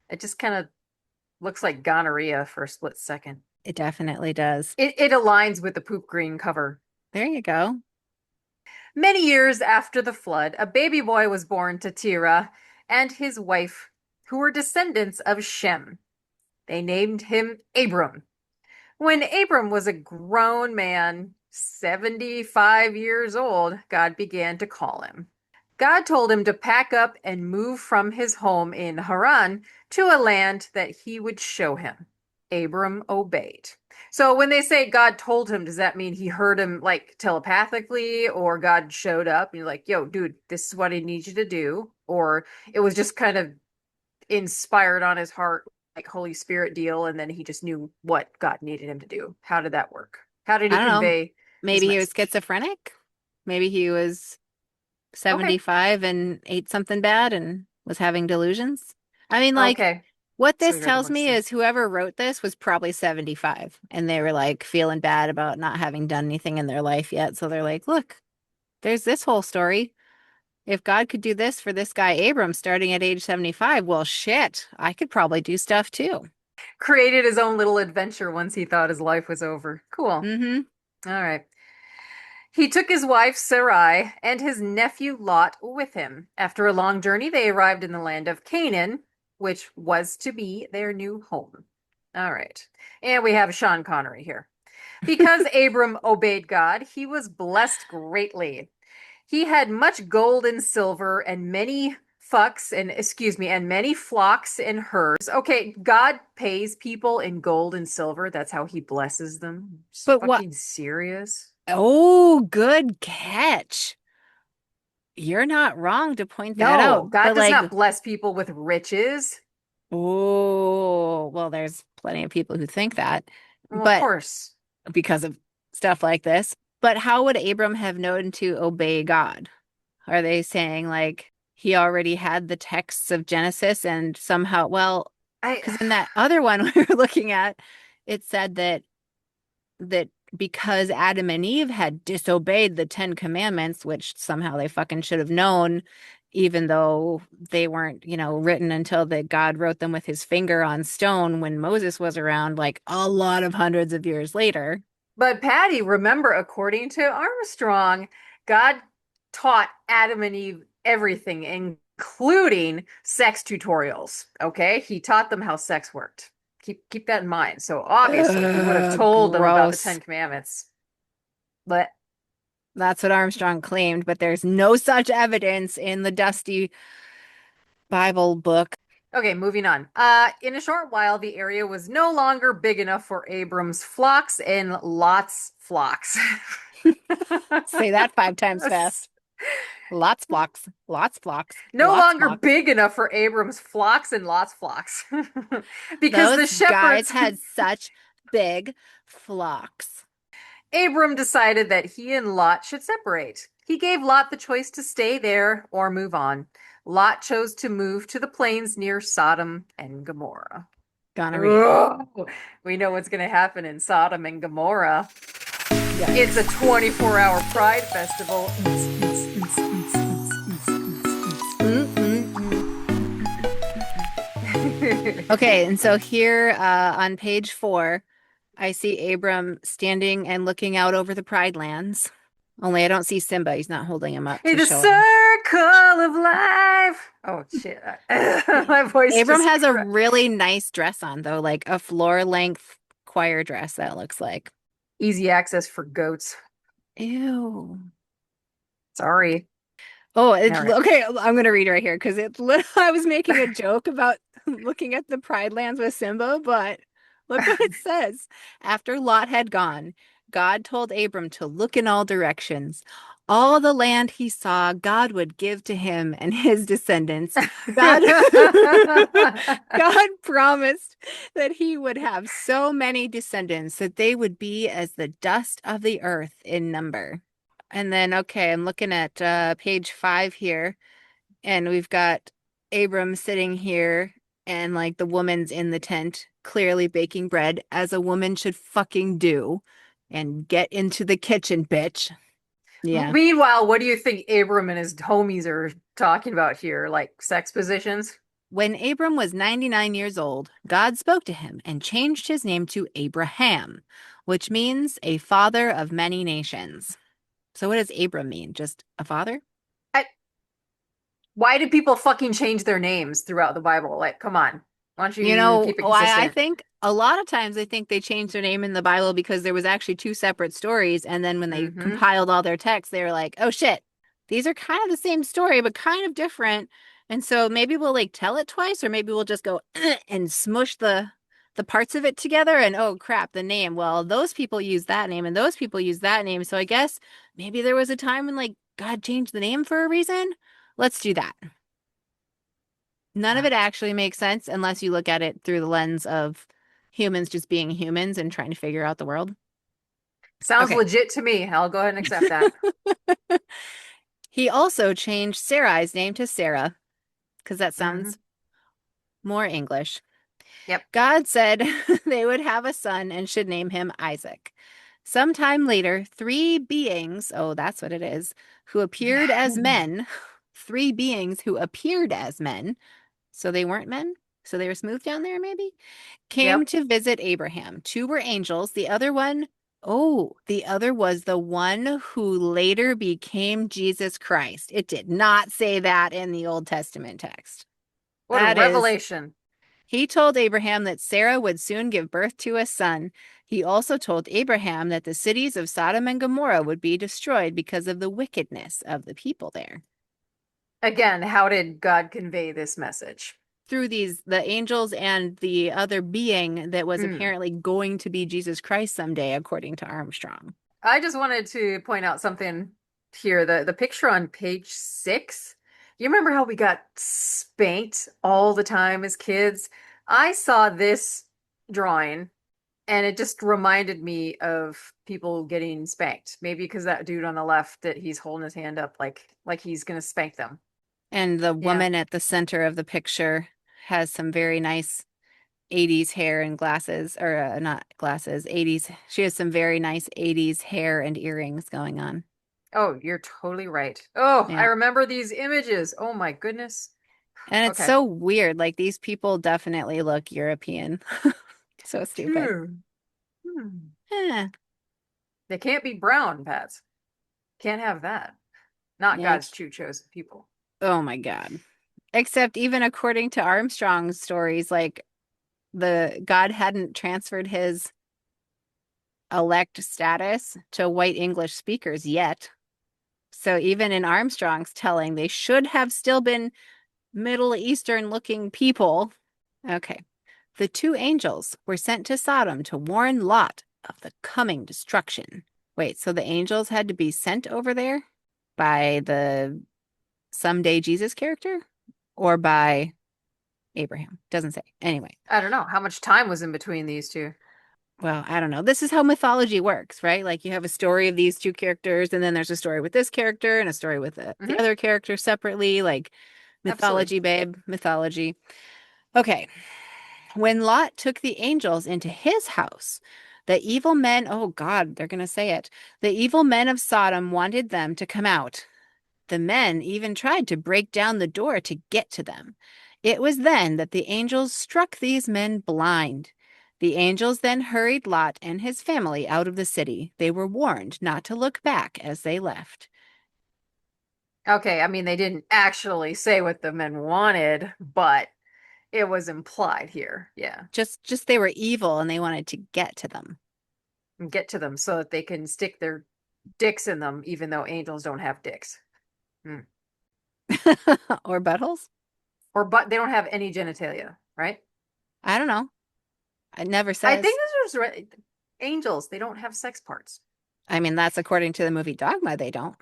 it just kind of looks like gonorrhea for a split second. It definitely does. It aligns with the poop green cover. There you go. Many years after the flood, a baby boy was born to Terah and his wife, who were descendants of Shem. They named him Abram. When Abram was a grown man, 75 years old, God began to call him. God told him to pack up and move from his home in Haran to a land that he would show him. Abram obeyed. So when they say God told him, does that mean he heard him like telepathically, or God showed up and you're like, yo, dude, this is what I need you to do? Or it was just kind of inspired on his heart, like Holy Spirit deal, and then he just knew what God needed him to do? How did that work? How did I he don't know. convey his Maybe he was message? schizophrenic. Maybe he was Okay. 75 and ate something bad and was having delusions. I mean, like, Okay. what So this we read the tells books me then. is whoever wrote this was probably 75 and they were like feeling bad about not having done anything in their life yet. So they're like, look, there's this whole story. If God could do this for this guy Abram starting at age 75, well, shit, I could probably do stuff too. Created his own little adventure once he thought his life was over. Cool. All Mm-hmm. right. He took his wife Sarai and his nephew Lot with him. After a long journey, they arrived in the land of Canaan, which was to be their new home. All right. And we have Sean Connery here. Because Abram obeyed God, he was blessed greatly. He had much gold and silver and many fucks and excuse me, and many flocks and herds. Okay, God pays people in gold and silver. That's how he blesses them. Just But what? fucking serious. Oh, good catch. You're not wrong to point that No, out. God But does like, not bless people with riches. oh, well, there's plenty of people who think that, Well, of but course. because of stuff like this. But how would Abram have known to obey God? Are they saying like he already had the texts of Genesis and somehow, well, I because in that other one we were looking at, it said that because Adam and Eve had disobeyed the Ten Commandments, which somehow they fucking should have known, even though they weren't, written until that God wrote them with his finger on stone when Moses was around, like a lot of hundreds of years later. But Patty, remember, according to Armstrong, God taught Adam and Eve everything, including sex tutorials. Okay, he taught them how sex worked. Keep that in mind. So obviously, he would have told them about the Gross. Ten Commandments. But That's what Armstrong claimed, but there's no such evidence in the dusty Bible book. Okay, moving on. In a short while, the area was no longer big enough for Abram's flocks and Lot's flocks. Say that 5 times fast. Lots flocks, lots flocks, No lots longer flocks. big enough for Abram's flocks and Lot's flocks. Because Those the guys shepherds, had such big flocks. Abram decided that he and Lot should separate. He gave Lot the choice to stay there or move on. Lot chose to move to the plains near Sodom and Gomorrah. Gonorrhea. Ugh. We know what's going to happen in Sodom and Gomorrah. It's a Yikes. 24-hour Pride Festival. Okay, and so here on page 4, I see Abram standing and looking out over the Pride Lands. Only I don't see Simba. He's not holding him up to The show him. circle of life. Oh, shit. My voice Abram just has a cracked. really nice dress on, though, like a floor-length choir dress, that looks like. Easy access for goats. Ew. Sorry. Oh, All it's right. okay. I'm gonna read right here because I was making a joke about looking at the Pride Lands with Simba, but look what it says. After Lot had gone, God told Abram to look in all directions. All the land he saw, God would give to him and his descendants. God, God promised that he would have so many descendants that they would be as the dust of the earth in number. And then, okay, I'm looking at page 5 here, and we've got Abram sitting here, and like the woman's in the tent, clearly baking bread, as a woman should fucking do, and get into the kitchen, bitch. Yeah. Meanwhile, what do you think Abram and his homies are talking about here? Like sex positions? When Abram was 99 years old, God spoke to him and changed his name to Abraham, which means a father of many nations. So what does Abram mean? Just a father? I, why did people fucking change their names throughout the Bible? Like, come on. Why don't You you know, keep it why I consistent? think a lot of times I think they changed their name in the Bible because there was actually 2 separate stories. And then when they Hmm. compiled all their texts, they were like, oh shit, these are kind of the same story, but kind of different. And so maybe we'll like tell it twice, or maybe we'll just go and smush the parts of it together and oh crap, the name. Well, those people use that name and those people use that name. So I guess maybe there was a time when like God changed the name for a reason. Let's do that. None of it actually makes sense unless you look at it through the lens of humans just being humans and trying to figure out the world. Sounds Okay. legit to me. I'll go ahead and accept that. He also changed Sarai's name to Sarah because that Hmm. sounds more English. Yep. God said they would have a son and should name him Isaac. Sometime later, 3 beings, oh, that's what it is, who appeared as men, 3 beings who appeared as men, so they weren't men, so they were smooth down there, maybe, came Yep. to visit Abraham. 2 were angels. The other one, oh, the other was the one who later became Jesus Christ. It did not say that in the Old Testament text. What a That is, revelation. he told Abraham that Sarah would soon give birth to a son. He also told Abraham that the cities of Sodom and Gomorrah would be destroyed because of the wickedness of the people there. Again, how did God convey this message? Through the angels and the other being that was Hmm. apparently going to be Jesus Christ someday, according to Armstrong. I just wanted to point out something here. The picture on page 6. You remember how we got spanked all the time as kids? I saw this drawing and it just reminded me of people getting spanked. Maybe because that dude on the left that he's holding his hand up like he's gonna spank them. And the Yeah. woman at the center of the picture has some very nice 80s hair and glasses, or not glasses, 80s. She has some very nice 80s hair and earrings going on. Oh, you're totally right. Oh, I Yeah. remember these images. Oh my goodness. And it's Okay. so weird. Like these people definitely look European. So stupid. Hmm. Hmm. Eh, They can't be brown, Pats. Can't have that. Not yeah. God's true chosen people. Oh my God. Except even according to Armstrong's stories, like the God hadn't transferred his elect status to white English speakers yet. So even in Armstrong's telling, they should have still been Middle Eastern looking people. Okay. The two angels were sent to Sodom to warn Lot of the coming destruction. Wait, so the angels had to be sent over there by the someday Jesus character or by Abraham? Doesn't say. Anyway, I don't know. How much time was in between these two? well, I don't know. This is how mythology works, right? Like you have a story of these two characters, and then there's a story with this character and a story with the Hmm. other character separately. Like Absolutely. mythology, babe, mythology. Okay. When Lot took the angels into his house, the evil men, oh God, they're going to say it. The evil men of Sodom wanted them to come out. The men even tried to break down the door to get to them. It was then that the angels struck these men blind. The angels then hurried Lot and his family out of the city. They were warned not to look back as they left. Okay, I mean, they didn't actually say what the men wanted, but it was implied here. Yeah. Just they were evil and they wanted to get to them. And get to them so that they can stick their dicks in them, even though angels don't have dicks. Hmm. Or buttholes? Or but they don't have any genitalia, right? I don't know. It never I says. think this was right. Angels, they don't have sex parts. I mean, that's according to the movie Dogma, they don't.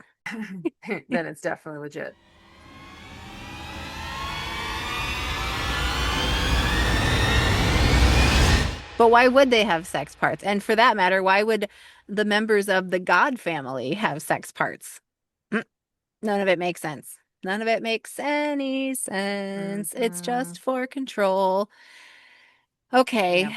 Then it's definitely legit. But why would they have sex parts? And for that matter, why would the members of the God family have sex parts? Mm, none of it makes sense. None of it makes any sense. It's Hmm. just for control. Okay. Yep.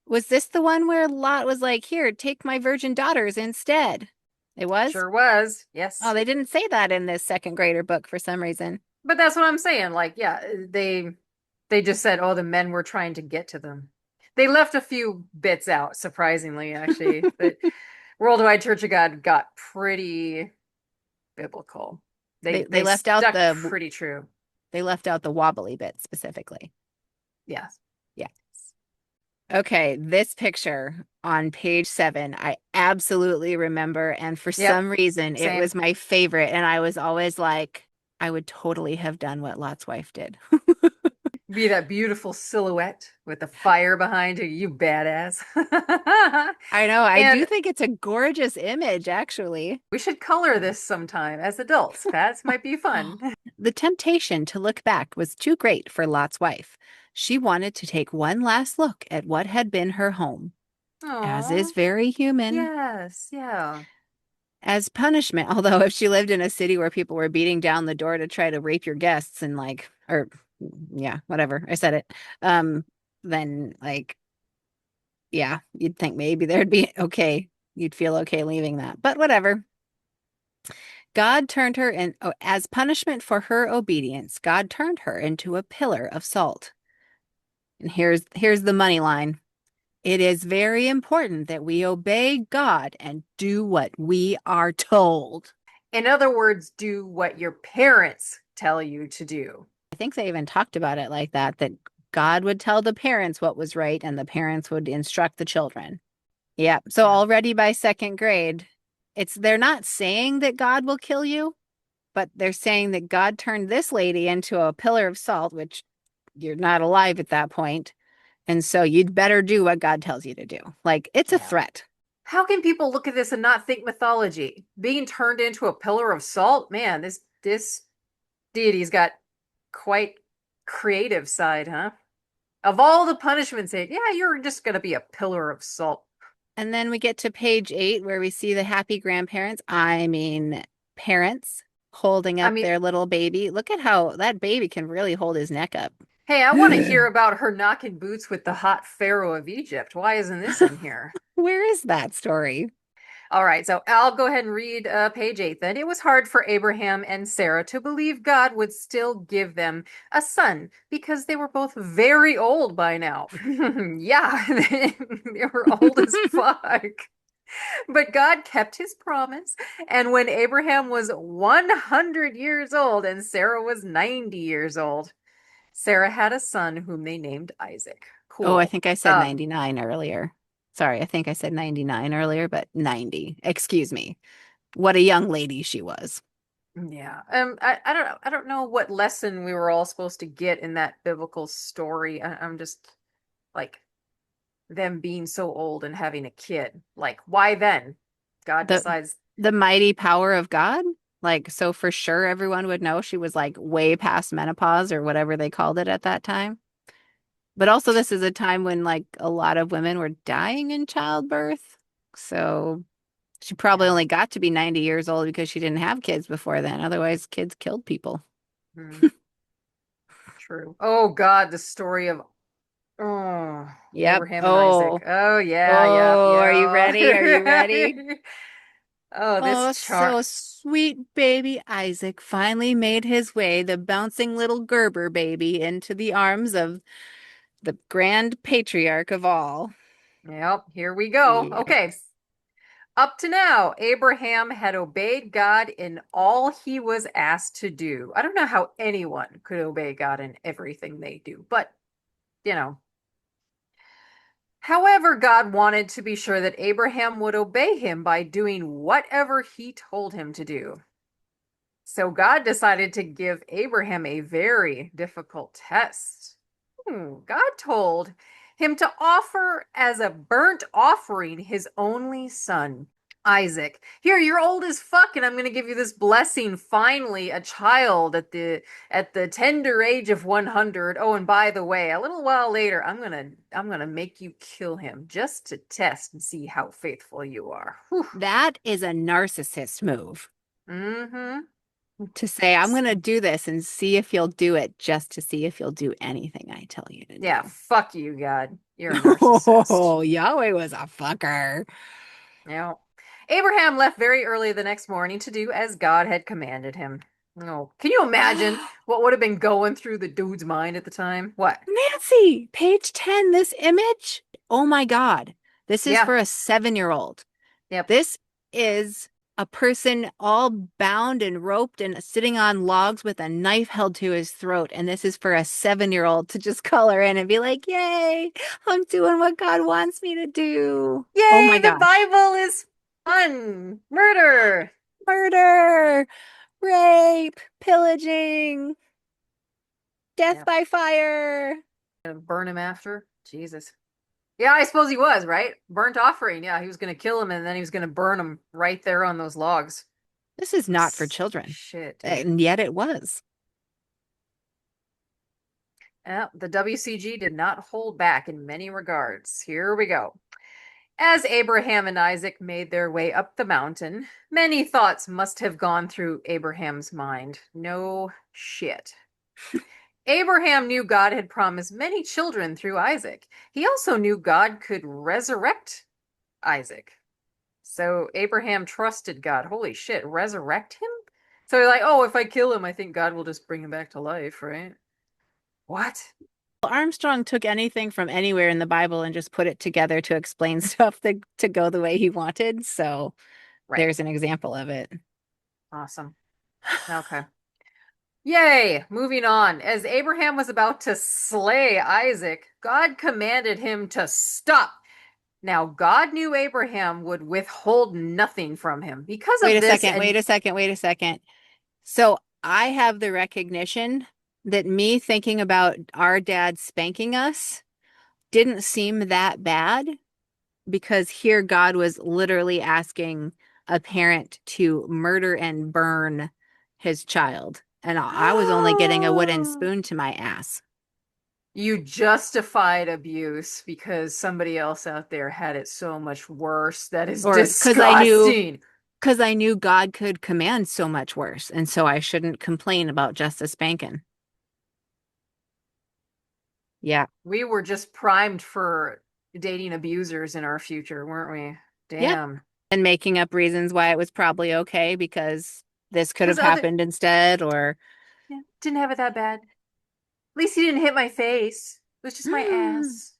Was this the one where Lot was like, here, take my virgin daughters instead? It was? Sure was. Oh, Yes. they didn't say that in this second grader book for some reason. But that's what I'm saying. Like, yeah, they just said, oh, the men were trying to get to them. They left a few bits out, surprisingly, actually. The Worldwide Church of God got pretty biblical. They They they left out stuck the pretty true. they left out the wobbly bit specifically. Yes. Yeah. Okay, this picture on page 7, I absolutely remember, and for Yep. some reason, it Same. was my favorite. And I was always like, I would totally have done what Lot's wife did. Be that beautiful silhouette with the fire behind you, you badass. I know, I do And think it's a gorgeous image, actually. we should color this sometime as adults. Pat, might be fun. The temptation to look back was too great for Lot's wife. She wanted to take one last look at what had been her home, as is Oh, very human. yes, yeah. As punishment, although if she lived in a city where people were beating down the door to try to rape your guests and like, or yeah, whatever, I said it, then like, yeah, you'd think maybe there'd be okay. You'd feel okay leaving that, but whatever. God turned her in, oh, as punishment for her obedience, God turned her into a pillar of salt. And here's the money line. It is very important that we obey God and do what we are told. In other words, do what your parents tell you to do. I think they even talked about it like that, that God would tell the parents what was right and the parents would instruct the children. Yeah. So Yeah. already by second grade, they're not saying that God will kill you, but they're saying that God turned this lady into a pillar of salt, which you're not alive at that point. And so you'd better do what God tells you to do. Like it's a Yeah. threat. How can people look at this and not think mythology? Being turned into a pillar of salt? Man, this deity's got quite creative side, huh? Of all the punishments, yeah, you're just gonna be a pillar of salt. And then we get to page 8 where we see the happy grandparents. I mean, parents holding I up mean, their little baby. Look at how that baby can really hold his neck up. hey, I want to hear about her knocking boots with the hot Pharaoh of Egypt. Why isn't this in here? Where is that story? All right, so I'll go ahead and read page 8 then. It was hard for Abraham and Sarah to believe God would still give them a son because they were both very old by now. Yeah, they were old as fuck. But God kept his promise. And when Abraham was 100 years old and Sarah was 90 years old, Sarah had a son whom they named Isaac. Oh, I Cool. think I said 99 earlier. Sorry, I think I said 99 earlier, but 90. Excuse me. What a young lady she was. Yeah. I don't know what lesson we were all supposed to get in that biblical story. I'm just like them being so old and having a kid. Like, why then? God The decides, the mighty power of God. Like, so for sure everyone would know she was like way past menopause or whatever they called it at that time. But also this is a time when like a lot of women were dying in childbirth. So she probably yeah. only got to be 90 years old because she didn't have kids before then. Otherwise, kids killed people. Hmm, true. Oh God, the story of oh Yep. Abraham and Isaac. Oh, Oh yeah, yep, oh, are you yeah. ready? Are you ready? Oh, this Oh, chart. so sweet baby Isaac finally made his way, the bouncing little Gerber baby, into the arms of the grand patriarch of all. Yep, here we go. Okay. Yes. Up to now, Abraham had obeyed God in all he was asked to do. I don't know how anyone could obey God in everything they do, but you know. However, God wanted to be sure that Abraham would obey him by doing whatever he told him to do. So God decided to give Abraham a very difficult test. God told him to offer as a burnt offering his only son, Isaac. Here, you're old as fuck, and I'm gonna give you this blessing. Finally, a child at the tender age of 100. Oh, and by the way, a little while later, I'm gonna make you kill him just to test and see how faithful you are. Whew. That is a narcissist move Mm-hmm. to say, I'm going to do this and see if you'll do it just to see if you'll do anything I tell you to Yeah, do. fuck you, God. You're a narcissist. Oh, Yahweh was a fucker. Yeah. Abraham left very early the next morning to do as God had commanded him. Oh, can you imagine what would have been going through the dude's mind at the time? What? Nancy, page 10, this image. Oh my God. This is Yeah. for a 7-year-old. Yep. This is a person all bound and roped and sitting on logs with a knife held to his throat. And this is for a 7-year-old to just color in and be like, yay, I'm doing what God wants me to do. Oh Yay, my the gosh. Bible is fun. Murder. Murder, rape, pillaging, death Yep. by fire. Gonna burn him after. Jesus. Yeah, I suppose he was, right? Burnt offering. Yeah, he was gonna kill him and then he was gonna burn him right there on those logs. This is not for children. Shit, dude. And yet it was. The WCG did not hold back in many regards. Here we go. As Abraham and Isaac made their way up the mountain, many thoughts must have gone through Abraham's mind. No shit. Abraham knew God had promised many children through Isaac. He also knew God could resurrect Isaac. So Abraham trusted God. Holy shit, resurrect him? So he's like, oh, if I kill him, I think God will just bring him back to life, right? What? Armstrong took anything from anywhere in the Bible and just put it together to explain stuff to go the way he wanted. So Right. there's an example of it. Awesome. Okay. Yay! Moving on. As Abraham was about to slay Isaac, God commanded him to stop. Now, God knew Abraham would withhold nothing from him because Wait of a this, second, and wait a second, wait a second. So I have the recognition that me thinking about our dad spanking us didn't seem that bad because here God was literally asking a parent to murder and burn his child. And I was only getting a wooden spoon to my ass. you justified abuse because somebody else out there had it so much worse. That is Or disgusting. because I knew God could command so much worse. And so I shouldn't complain about just a spanking. Yeah. We were just primed for dating abusers in our future, weren't we? Yep. Damn. And making up reasons why it was probably okay because this could Because have other, happened instead, or yeah, didn't have it that bad. At least he didn't hit my face. It was just my ass.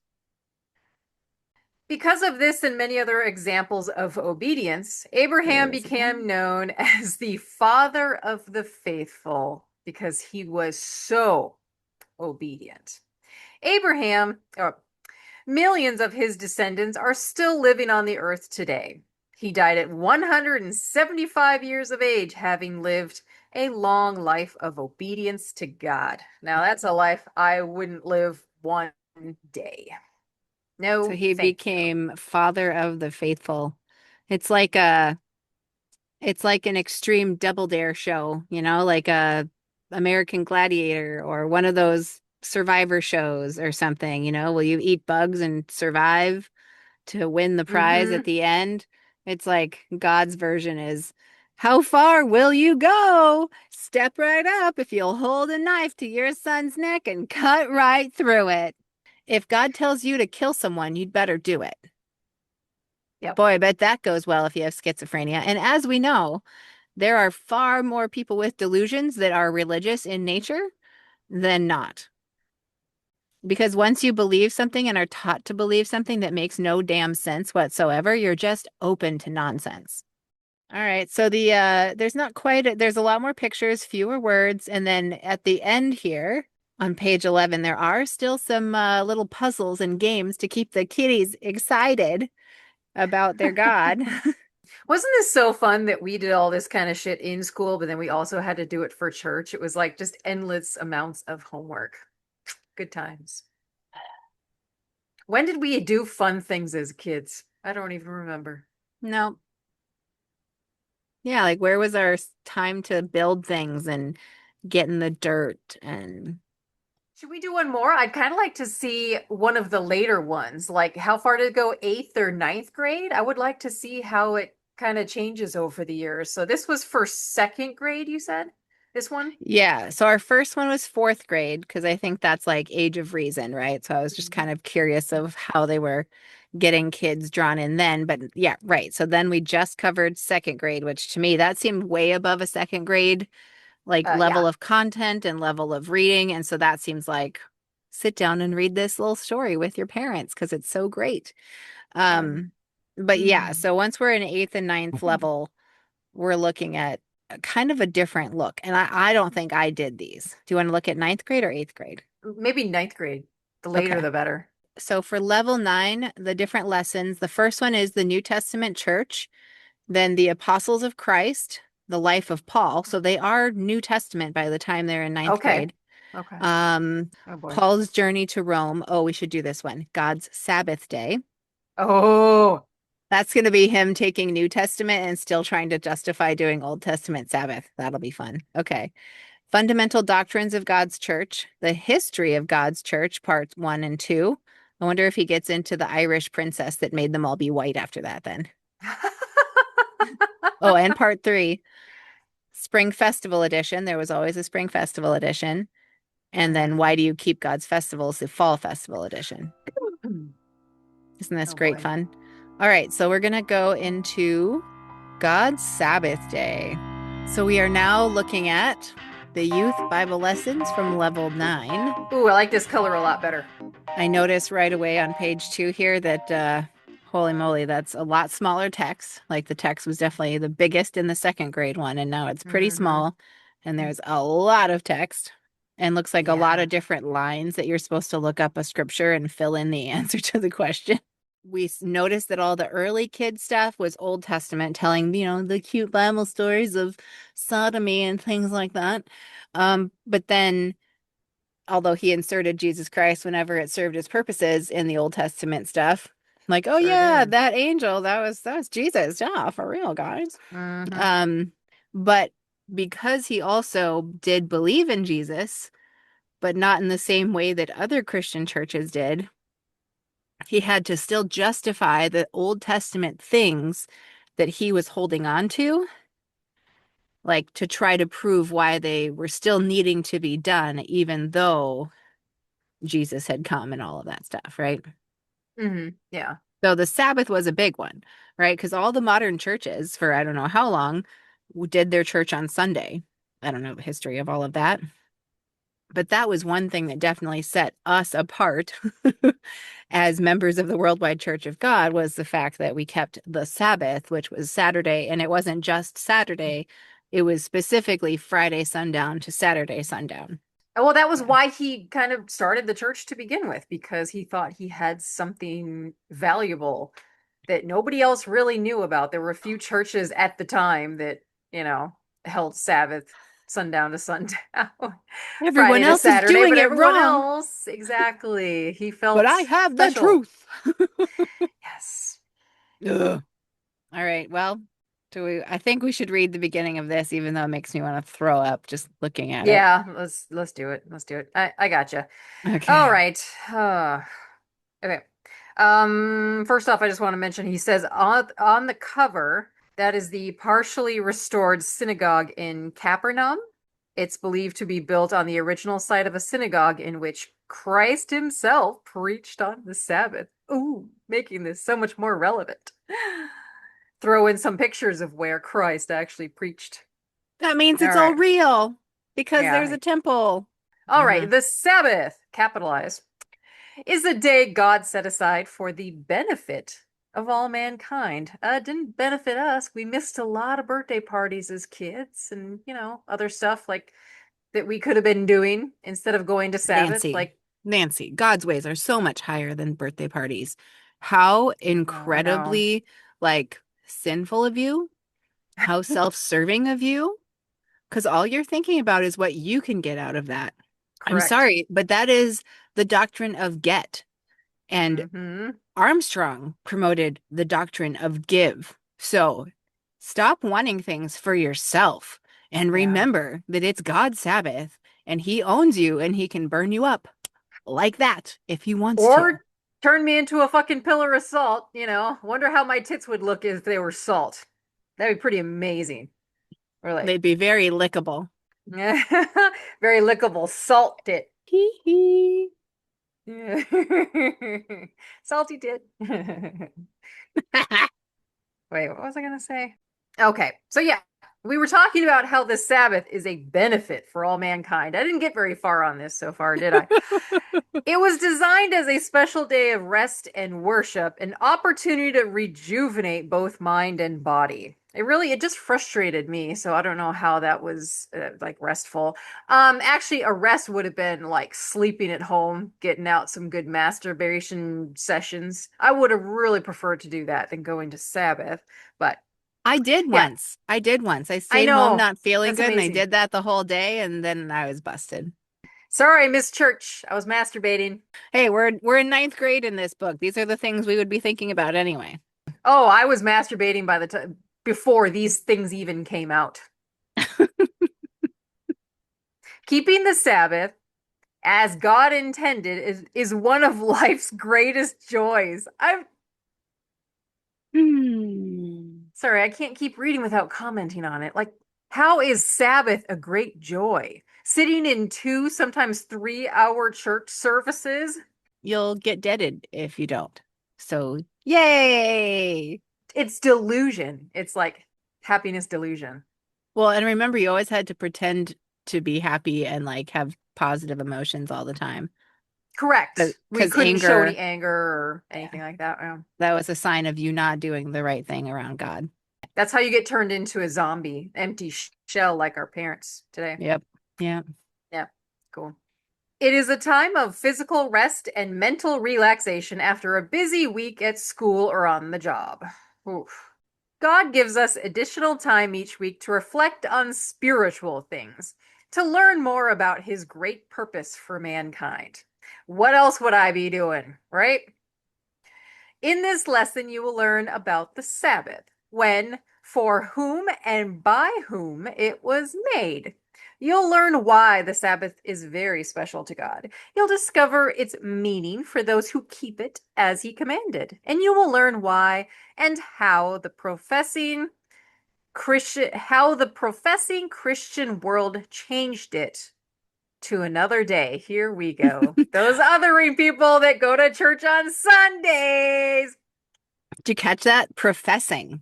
Because of this and many other examples of obedience, there Abraham is became again. known as the father of the faithful because he was so obedient. Abraham, or millions of his descendants, are still living on the earth today. He died at 175 years of age, having lived A long life of obedience to God. Now, that's a life I wouldn't live one day. So No, he thank you. became father of the faithful. It's like a it's like an extreme double dare show, like a American Gladiator or one of those survivor shows or something, will you eat bugs and survive to win the prize at Hmm. the end? It's like God's version is, how far will you go? Step right up if you'll hold a knife to your son's neck and cut right through it. If God tells you to kill someone, you'd better do it. Yep. Boy, I bet that goes well if you have schizophrenia. And as we know, there are far more people with delusions that are religious in nature than not. Because once you believe something and are taught to believe something that makes no damn sense whatsoever, you're just open to nonsense. All right. So there's not quite there's a lot more pictures, fewer words, and then at the end here on page 11 there are still some little puzzles and games to keep the kiddies excited about their God. Wasn't this so fun that we did all this kind of shit in school, but then we also had to do it for church? It was like just endless amounts of homework. Good times. When did we do fun things as kids? I don't even remember. No. Yeah, like where was our time to build things and get in the dirt and Should we do one more? I'd kind of like to see one of the later ones. Like, how far did it go? Eighth or ninth grade? I would like to see how it kind of changes over the years. So this was for second grade, you said? This one? yeah, so our first one was fourth grade because I think that's like age of reason, right? So I was just kind of curious of how they were getting kids drawn in then. But yeah, right. So then we just covered second grade, which to me that seemed way above a second grade like level Yeah. of content and level of reading. And so that seems like sit down and read this little story with your parents because it's so great. Um, Um, but yeah, hmm. so once we're in eighth and ninth level, we're looking at kind of a different look. And I don't think I did these. Do you want to look at ninth grade or eighth grade? Maybe ninth grade. The later, Okay. the better. So for level 9, the different lessons, the first one is the New Testament church, then the apostles of Christ, the life of Paul. So they are New Testament by the time they're in ninth Okay. grade. Okay. Um, Oh boy. Paul's journey to Rome. Oh, we should do this one. God's Sabbath day. Oh, That's going to be him taking New Testament and still trying to justify doing Old Testament Sabbath. That'll be fun. Okay. Fundamental Doctrines of God's Church, The History of God's Church, Parts 1 and 2. I wonder if he gets into the Irish princess that made them all be white after that then. Oh, and Part 3, Spring Festival Edition. There was always a Spring Festival Edition. And then Why Do You Keep God's Festivals? The Fall Festival Edition. Isn't this oh great boy. fun? All right, so we're going to go into God's Sabbath Day. So we are now looking at the youth Bible lessons from level 9. Ooh, I like this color a lot better. I noticed right away on page 2 here that holy moly, that's a lot smaller text. Like the text was definitely the biggest in the second grade one, and now it's pretty Hmm. small. And there's a lot of text and looks like a lot Yeah. of different lines that you're supposed to look up a scripture and fill in the answer to the question. We noticed that all the early kid stuff was Old Testament, telling, the cute Bible stories of sodomy and things like that. But then although he inserted Jesus Christ whenever it served his purposes in the Old Testament stuff. Like, oh Sure yeah, did. that angel, that was Jesus. Yeah, for real, guys. Hmm. Um, but because he also did believe in Jesus, but not in the same way that other Christian churches did, he had to still justify the Old Testament things that he was holding on to, like to try to prove why they were still needing to be done, even though Jesus had come and all of that stuff, right? Yeah. So the Sabbath was a big one, right? Because all the modern churches, for I don't know how long, did their church on Sunday. I don't know the history of all of that. But that was one thing that definitely set us apart as members of the Worldwide Church of God was the fact that we kept the Sabbath, which was Saturday, and it wasn't just Saturday, it was specifically Friday sundown to Saturday sundown. Well, that was Yeah. why he kind of started the church to begin with, because he thought he had something valuable that nobody else really knew about. There were a few churches at the time that, you know, held Sabbath sundown to sundown. Everyone Friday to else is Saturday, doing but it everyone wrong, else, exactly. He but felt I have the special. truth. Yes. Ugh. All right. Well, I think we should read the beginning of this, even though it makes me want to throw up just looking at it. Yeah, let's do it. Let's do it. I gotcha. All Okay. right. Okay. First off, I just want to mention he says on the cover that is the partially restored synagogue in Capernaum. It's believed to be built on the original site of a synagogue in which Christ himself preached on the Sabbath. Ooh, making this so much more relevant. Throw in some pictures of where Christ actually preached. That means All it's all right. real because there's Yeah. a temple. All right. Uh-huh. The Sabbath, capitalized, is a day God set aside for the benefit of all mankind. Didn't benefit us. We missed a lot of birthday parties as kids and, other stuff like that we could have been doing instead of going to Sabbath. Nancy, Like, Nancy, God's ways are so much higher than birthday parties. How oh, I know. incredibly sinful of you, how self-serving of you, because all you're thinking about is what you can get out of that. I'm Correct. sorry, but that is the doctrine of get. And Mm-hmm. Armstrong promoted the doctrine of give. So stop wanting things for yourself and Yeah. remember that it's God's Sabbath and he owns you and he can burn you up like that if he wants to. Or turn me into a fucking pillar of salt, Wonder how my tits would look if they were salt. That'd be pretty amazing. Or like, They'd be very lickable. very lickable salt tit. Hee hee. Salty tit. Wait, what was I gonna say? Okay, so yeah, we were talking about how the Sabbath is a benefit for all mankind. I didn't get very far on this so far, did I? It was designed as a special day of rest and worship, an opportunity to rejuvenate both mind and body. It just frustrated me, so I don't know how that was like restful. Actually, a rest would have been like sleeping at home, getting out some good masturbation sessions. I would have really preferred to do that than going to Sabbath, but I did yeah, once. I did once. I I stayed home know. not feeling That's good and I amazing. did that the whole day and then I was busted. Sorry, I missed church. I was masturbating. Hey, we're in ninth grade in this book. These are the things we would be thinking about anyway. Oh, I was masturbating by the time before these things even came out. Keeping the Sabbath as God intended is one of life's greatest joys. I'm Hmm. sorry, I can't keep reading without commenting on it. Like, how is Sabbath a great joy? Sitting in 2, sometimes 3-hour church services? You'll get deaded if you don't. So, yay! It's delusion. It's like happiness delusion. Well, and remember, you always had to pretend to be happy and have positive emotions all the time. Correct. We Because couldn't show any anger, anger or yeah, anything like that. Yeah. that was a sign of you not doing the right thing around God. That's how you get turned into a zombie, empty shell like our parents today. Yep. Yeah. Yeah, cool. It is a time of physical rest and mental relaxation after a busy week at school or on the job. Oof. God gives us additional time each week to reflect on spiritual things, to learn more about his great purpose for mankind. What else would I be doing, right? In this lesson, you will learn about the Sabbath, when, for whom, and by whom it was made. You'll learn why the Sabbath is very special to God. You'll discover its meaning for those who keep it as He commanded. And you will learn why and how the professing Christian world changed it to another day. Here we go. Those othering people that go to church on Sundays. Did you catch that? Professing.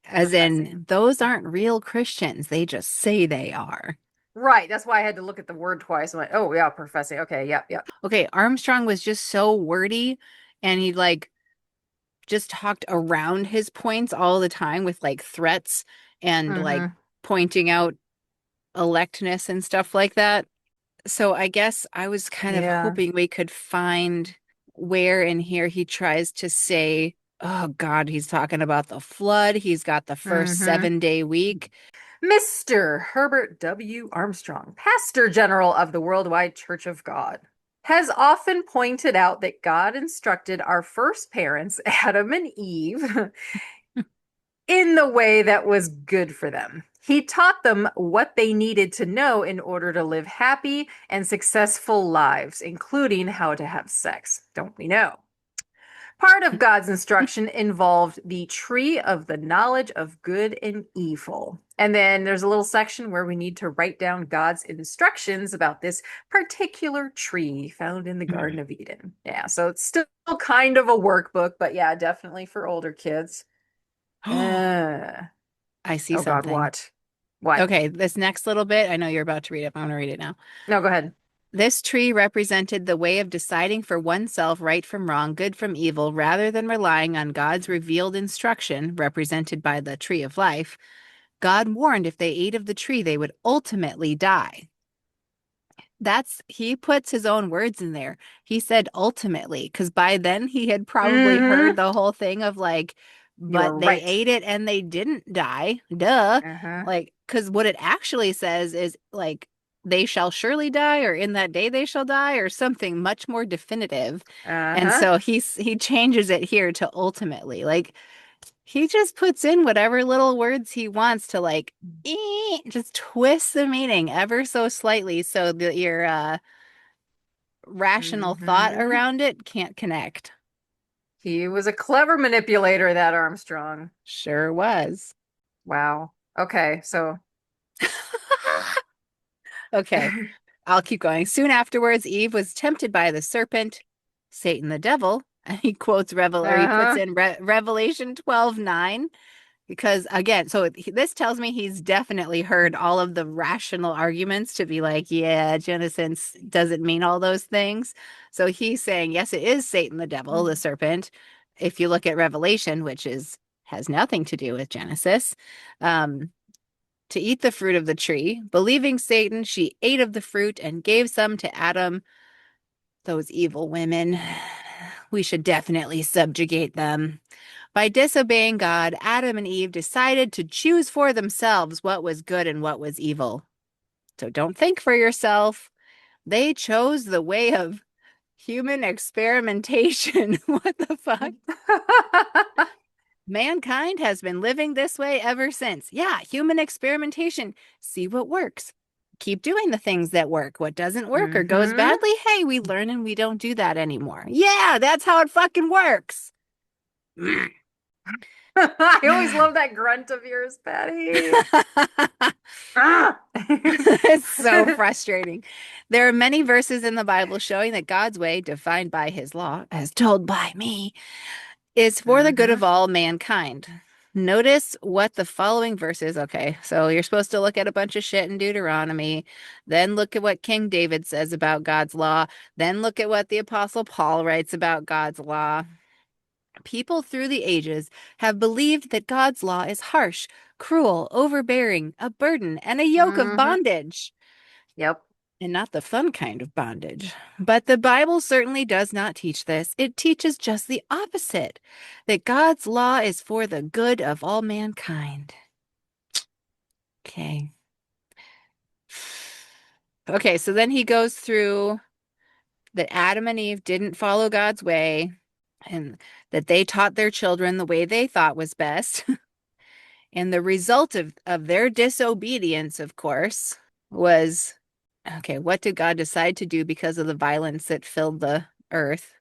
As Professing. in, those aren't real Christians. They just say they are. Right. That's why I had to look at the word twice. I'm like, oh, yeah, professing. Okay. Yep. Yep. Okay, Armstrong was just so wordy and he just talked around his points all the time with threats and Mm-hmm. pointing out electness and stuff like that. So I guess I was kind of Yeah. hoping we could find where in here he tries to say, oh God, he's talking about the flood. He's got the first Mm-hmm. 7-day week. Mr. Herbert W. Armstrong, pastor general of the Worldwide Church of God, has often pointed out that God instructed our first parents, Adam and Eve, in the way that was good for them. He taught them what they needed to know in order to live happy and successful lives, including how to have sex. Don't we know? Part of God's instruction involved the tree of the knowledge of good and evil. And then there's a little section where we need to write down God's instructions about this particular tree found in the Garden of Eden. Yeah, so it's still kind of a workbook, but yeah, definitely for older kids. Uh, I see oh God, something. what? What? Okay, this next little bit, I know you're about to read it. I'm going to read it now. No, go ahead. This tree represented the way of deciding for oneself right from wrong, good from evil, rather than relying on God's revealed instruction, represented by the tree of life. God warned if they ate of the tree, they would ultimately die. He puts his own words in there. He said ultimately, because by then he had probably heard Mm-hmm. the whole thing of like, You but were they right. ate it and they didn't die. Duh. Uh-huh. Like, because what it actually says is like, they shall surely die, or in that day they shall die, or something much more definitive. And Uh-huh. so he changes it here to ultimately. Like, he just puts in whatever little words he wants to like just twist the meaning ever so slightly so that your rational thought Mm-hmm. around it can't connect. He was a clever manipulator, that Armstrong. Sure was. Wow. Okay, so Okay, I'll keep going. Soon afterwards, Eve was tempted by the serpent, Satan the devil, and he quotes he puts uh-huh. in Revelation 12:9. Because again, so this tells me he's definitely heard all of the rational arguments to be like, yeah, Genesis doesn't mean all those things. So he's saying, yes, it is Satan the devil, the serpent. If you look at Revelation, which has nothing to do with Genesis, um, to eat the fruit of the tree, believing Satan, she ate of the fruit and gave some to Adam. Those evil women. We should definitely subjugate them. By disobeying God, Adam and Eve decided to choose for themselves what was good and what was evil. So don't think for yourself. They chose the way of human experimentation. What the fuck? Mankind has been living this way ever since. Yeah, human experimentation. See what works. Keep doing the things that work. What doesn't work or goes Mm-hmm. badly, hey, we learn and we don't do that anymore. Yeah, that's how it fucking works. I always love that grunt of yours, Patty. Ah! It's so frustrating. There are many verses in the Bible showing that God's way, defined by his law, as told by me, is for the good Mm-hmm. of all mankind. Notice what the following verses, okay, so you're supposed to look at a bunch of shit in Deuteronomy, then look at what King David says about God's law, then look at what the Apostle Paul writes about God's law. People through the ages have believed that God's law is harsh, cruel, overbearing, a burden, and a yoke of Mm-hmm. bondage. Yep. And not the fun kind of bondage. But the Bible certainly does not teach this. It teaches just the opposite, that God's law is for the good of all mankind. Okay. Okay, so then he goes through that Adam and Eve didn't follow God's way and that they taught their children the way they thought was best. And the result of their disobedience, of course, was okay, what did God decide to do because of the violence that filled the earth?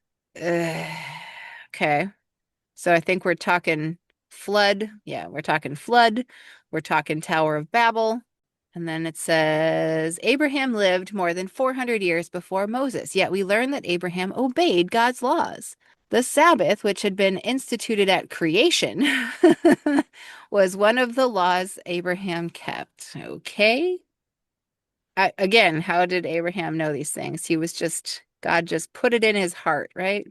Okay. So I think we're talking flood. Yeah, we're talking flood. We're talking Tower of Babel. And then it says Abraham lived more than 400 years before Moses. Yet we learn that Abraham obeyed God's laws. The Sabbath, which had been instituted at creation, was one of the laws Abraham kept. Okay. Again, how did Abraham know these things? God just put it in his heart, right?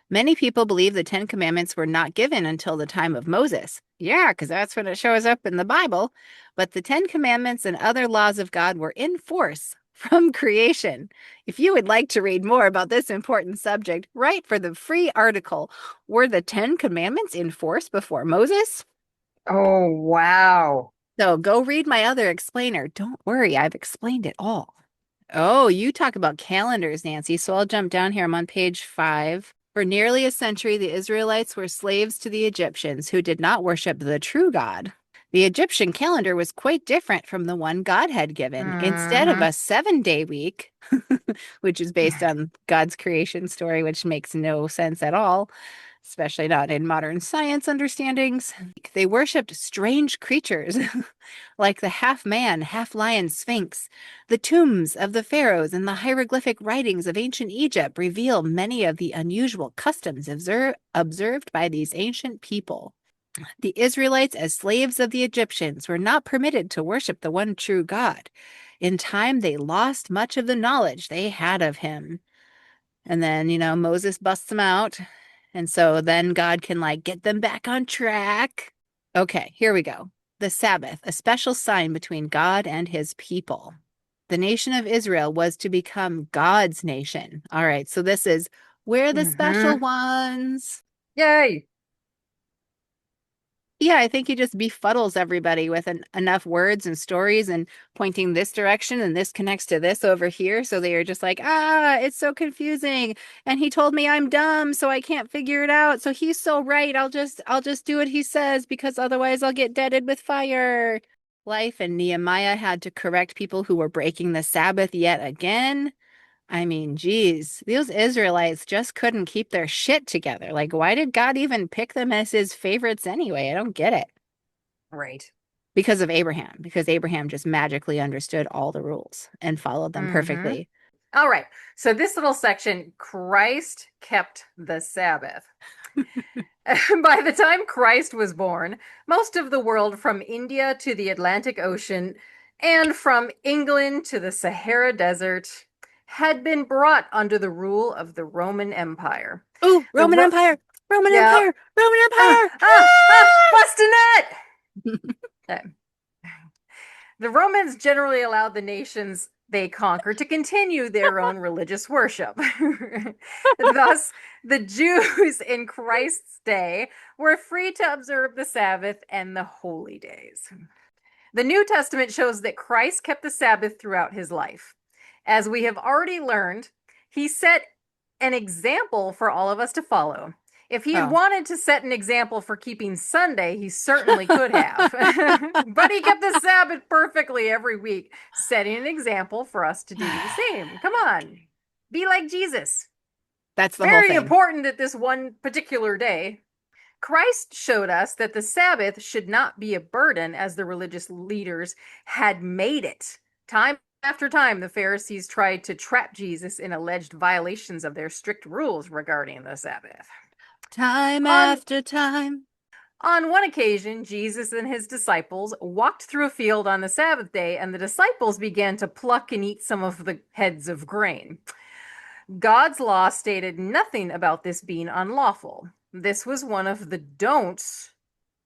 Many people believe the Ten Commandments were not given until the time of Moses. Yeah, because that's when it shows up in the Bible. But the Ten Commandments and other laws of God were in force from creation. If you would like to read more about this important subject, write for the free article, Were the Ten Commandments in force before Moses? Oh, wow. So go read my other explainer. Don't worry, I've explained it all. Oh, you talk about calendars, Nancy. So I'll jump down here. I'm on page 5. For nearly a century, the Israelites were slaves to the Egyptians, who did not worship the true God. The Egyptian calendar was quite different from the one God had given. Instead of Hmm. a 7-day week, which is based on God's creation story, which makes no sense at all, especially not in modern science understandings, they worshiped strange creatures like the half man, half lion sphinx. The tombs of the pharaohs and the hieroglyphic writings of ancient Egypt reveal many of the unusual customs observed by these ancient people. The Israelites, as slaves of the Egyptians, were not permitted to worship the one true God. In time, they lost much of the knowledge they had of him. And then, Moses busts them out. And so then God can get them back on track. Okay, here we go. The Sabbath, a special sign between God and his people. The nation of Israel was to become God's nation. All right, so this is we're the special Hmm. ones. Yay. Yeah, I think he just befuddles everybody with enough words and stories and pointing this direction and this connects to this over here. So they are just like, it's so confusing. And he told me I'm dumb, so I can't figure it out. So he's so right. I'll just do what he says because otherwise I'll get deaded with fire. Life and Nehemiah had to correct people who were breaking the Sabbath yet again. I mean, geez, those Israelites just couldn't keep their shit together. Like, why did God even pick them as his favorites anyway? I don't get it. Right. Because of Abraham, because Abraham just magically understood all the rules and followed them Hmm. perfectly. All right. So this little section, Christ kept the Sabbath. By the time Christ was born, most of the world from India to the Atlantic Ocean and from England to the Sahara Desert had been brought under the rule of the Roman Empire. Ooh, The Roman Empire! Roman Yep. Empire! Roman Ah, Empire! ah, ah, bust a nut! Okay. The Romans generally allowed the nations they conquered to continue their own religious worship. Thus, the Jews in Christ's day were free to observe the Sabbath and the holy days. The New Testament shows that Christ kept the Sabbath throughout his life. As we have already learned, he set an example for all of us to follow. If he had Oh. wanted to set an example for keeping Sunday, he certainly could have. But he kept the Sabbath perfectly every week, setting an example for us to do the same. Come on, be like Jesus. That's the whole Very thing. important at this one particular day. Christ showed us that the Sabbath should not be a burden as the religious leaders had made it. Time after time, the Pharisees tried to trap Jesus in alleged violations of their strict rules regarding the Sabbath. Time On after time. on one occasion, Jesus and his disciples walked through a field on the Sabbath day, and the disciples began to pluck and eat some of the heads of grain. God's law stated nothing about this being unlawful. This was one of the don'ts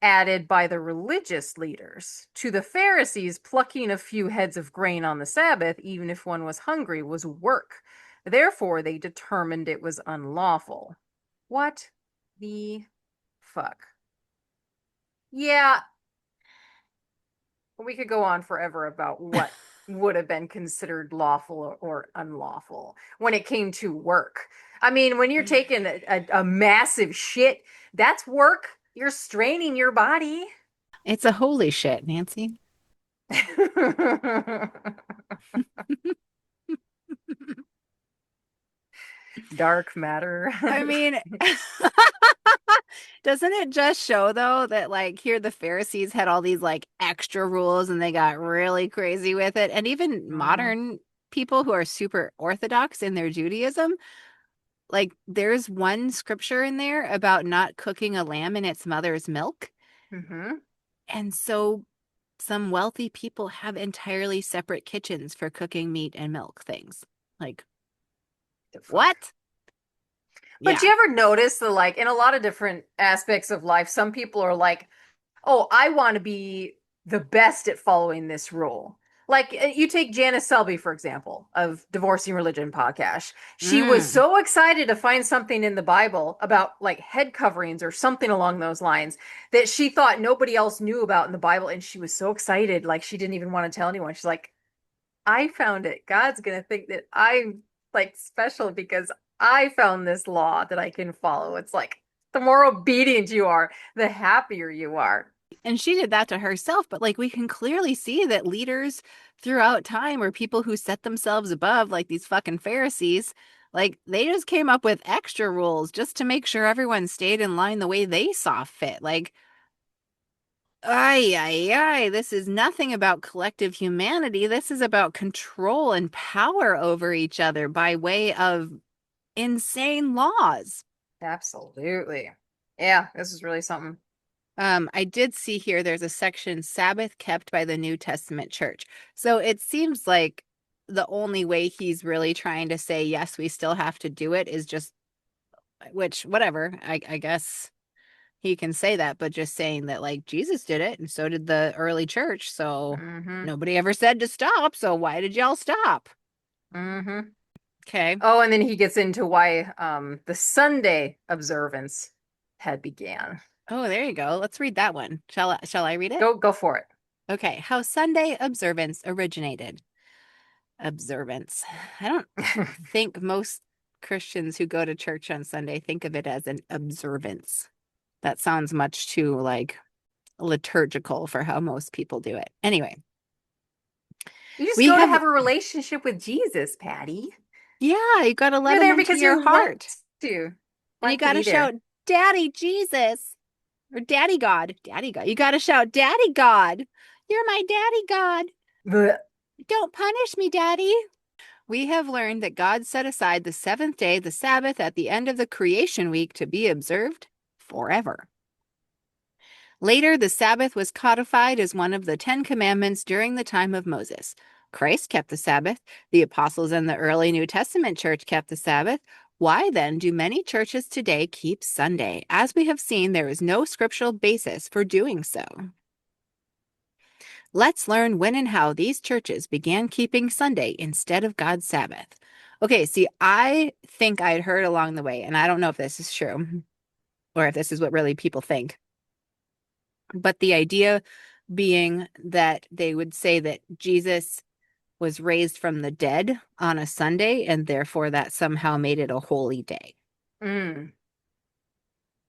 added by the religious leaders. To the Pharisees, plucking a few heads of grain on the Sabbath, even if one was hungry, was work. Therefore, they determined it was unlawful. What the fuck? Yeah, we could go on forever about what would have been considered lawful or unlawful when it came to work. I mean, when you're taking a massive shit, that's work. You're straining your body. It's a holy shit, Nancy. Dark matter. I mean, doesn't it just show though that here the Pharisees had all these extra rules and they got really crazy with it. And even Mhm. modern people who are super orthodox in their Judaism, there's one scripture in there about not cooking a lamb in its mother's milk. Mhm. And so some wealthy people have entirely separate kitchens for cooking meat and milk things. Like, The fuck. what? But Yeah. you ever notice that, like, in a lot of different aspects of life, some people are like, oh, I want to be the best at following this rule. Like you take Janice Selby, for example, of Divorcing Religion podcast. She was Mm. so excited to find something in the Bible about like head coverings or something along those lines that she thought nobody else knew about in the Bible. And she was so excited, like she didn't even want to tell anyone. She's like, I found it. God's going to think that I'm like special because I found this law that I can follow. It's like the more obedient you are, the happier you are. And she did that to herself, but like we can clearly see that leaders throughout time or people who set themselves above, like these fucking Pharisees, like they just came up with extra rules just to make sure everyone stayed in line the way they saw fit. Like, ay, ay, ay, this is nothing about collective humanity. This is about control and power over each other by way of insane laws. Absolutely. Yeah, this is really something. I did see here there's a section Sabbath kept by the New Testament church. So it seems like the only way he's really trying to say, yes, we still have to do it is just, which, whatever, I guess he can say that, but just saying that, like, Jesus did it and so did the early church. So Mm-hmm. nobody ever said to stop. So why did y'all stop? Mm-hmm. Okay. Oh, and then he gets into why the Sunday observance had began. Oh, there you go. Let's read that one. Shall I read it? Go for it. Okay. How Sunday observance originated. Observance. I don't think most Christians who go to church on Sunday think of it as an observance. That sounds much too like liturgical for how most people do it. Anyway, You just we go to have, have a relationship with Jesus, Patty. yeah, you got to let You're him there into because your you want heart. to. And you Want to got to be there. shout, Daddy Jesus, or Daddy God. Daddy God. You got to shout, Daddy God. You're my Daddy God. Blech. Don't punish me, Daddy. We have learned that God set aside the seventh day, the Sabbath, at the end of the creation week to be observed forever. Later, the Sabbath was codified as one of the Ten Commandments during the time of Moses. Christ kept the Sabbath. The apostles and the early New Testament church kept the Sabbath. Why then do many churches today keep Sunday? As we have seen, there is no scriptural basis for doing so. Let's learn when and how these churches began keeping Sunday instead of God's Sabbath. Okay, see, I think I'd heard along the way, and I don't know if this is true or if this is what really people think, but the idea being that they would say that Jesus was raised from the dead on a Sunday, and therefore that somehow made it a holy day. Mm.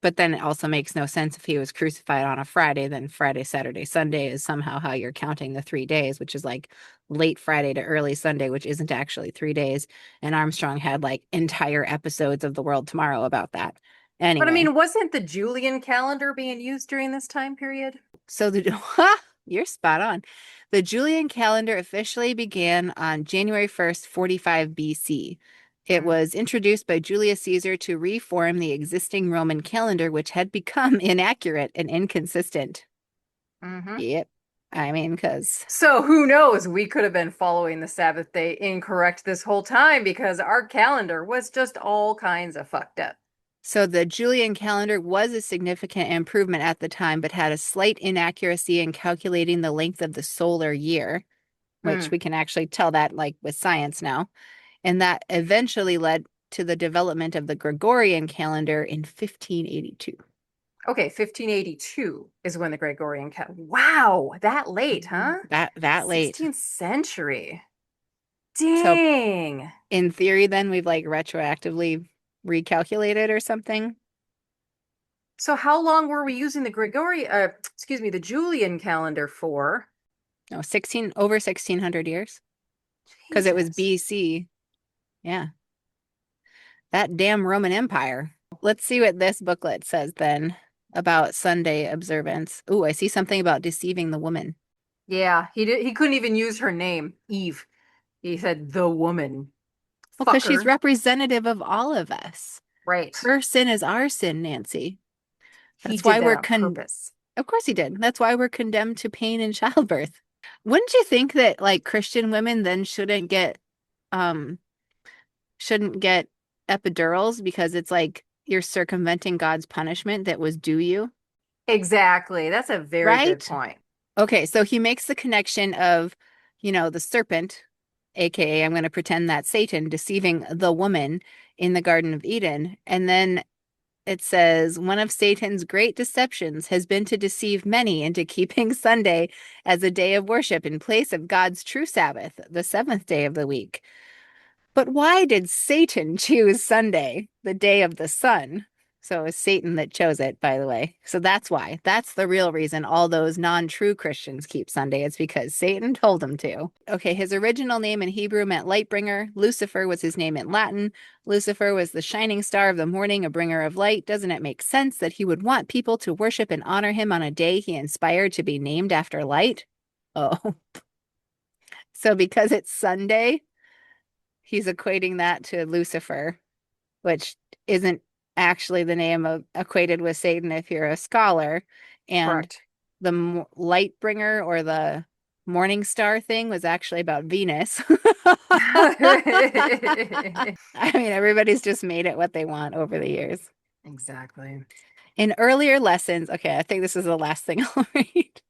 But then it also makes no sense if he was crucified on a Friday, then Friday, Saturday, Sunday is somehow how you're counting the 3 days, which is like late Friday to early Sunday, which isn't actually 3 days. And Armstrong had like entire episodes of The World Tomorrow about that. But I Anyway, mean, wasn't the Julian calendar being used during this time period? so you're spot on. The Julian calendar officially began on January 1st, 45 BC. It Mm. was introduced by Julius Caesar to reform the existing Roman calendar, which had become inaccurate and inconsistent. Mm-hmm. Yep. I mean, because So who knows? We could have been following the Sabbath day incorrect this whole time because our calendar was just all kinds of fucked up. so the Julian calendar was a significant improvement at the time, but had a slight inaccuracy in calculating the length of the solar year, which Mm. we can actually tell that like with science now. And that eventually led to the development of the Gregorian calendar in 1582. Okay, 1582 is when the Gregorian calendar. Wow, that late, huh? That late. 16th century. So Dang. in theory, then we've like retroactively recalculated or something. So how long were we using the the Julian calendar for? No, 16 over 1600 years because it was Jesus. BC. Yeah. That damn Roman Empire. Let's see what this booklet says then about Sunday observance. Ooh, I see something about deceiving the woman. Yeah, he couldn't even use her name, Eve. He said the woman. Well, because she's Fucker. representative of all of us. Right. Her sin is our sin, Nancy. He That's did why that we're on purpose. of course he did. That's why we're condemned to pain in childbirth. Wouldn't you think that like Christian women then um shouldn't get epidurals because it's like you're circumventing God's punishment that was due you, Exactly. That's a very good right? point. Okay, so he makes the connection of the serpent, aka I'm going to pretend that's Satan, deceiving the woman in the Garden of Eden. And then it says, one of Satan's great deceptions has been to deceive many into keeping Sunday as a day of worship in place of God's true Sabbath, the seventh day of the week. But why did Satan choose Sunday, the day of the sun? So it was Satan that chose it, by the way. So that's why. That's the real reason all those non-true Christians keep Sunday. It's because Satan told them to. Okay, his original name in Hebrew meant light bringer. Lucifer was his name in Latin. Lucifer was the shining star of the morning, a bringer of light. Doesn't it make sense that he would want people to worship and honor him on a day he inspired to be named after light? Oh, so because it's Sunday, he's equating that to Lucifer, which isn't actually the name of equated with Satan if you're a scholar. And Correct. the light bringer or the morning star thing was actually about Venus. I mean, everybody's just made it what they want over the years. Exactly. In earlier lessons, okay, I think this is the last thing I'll read.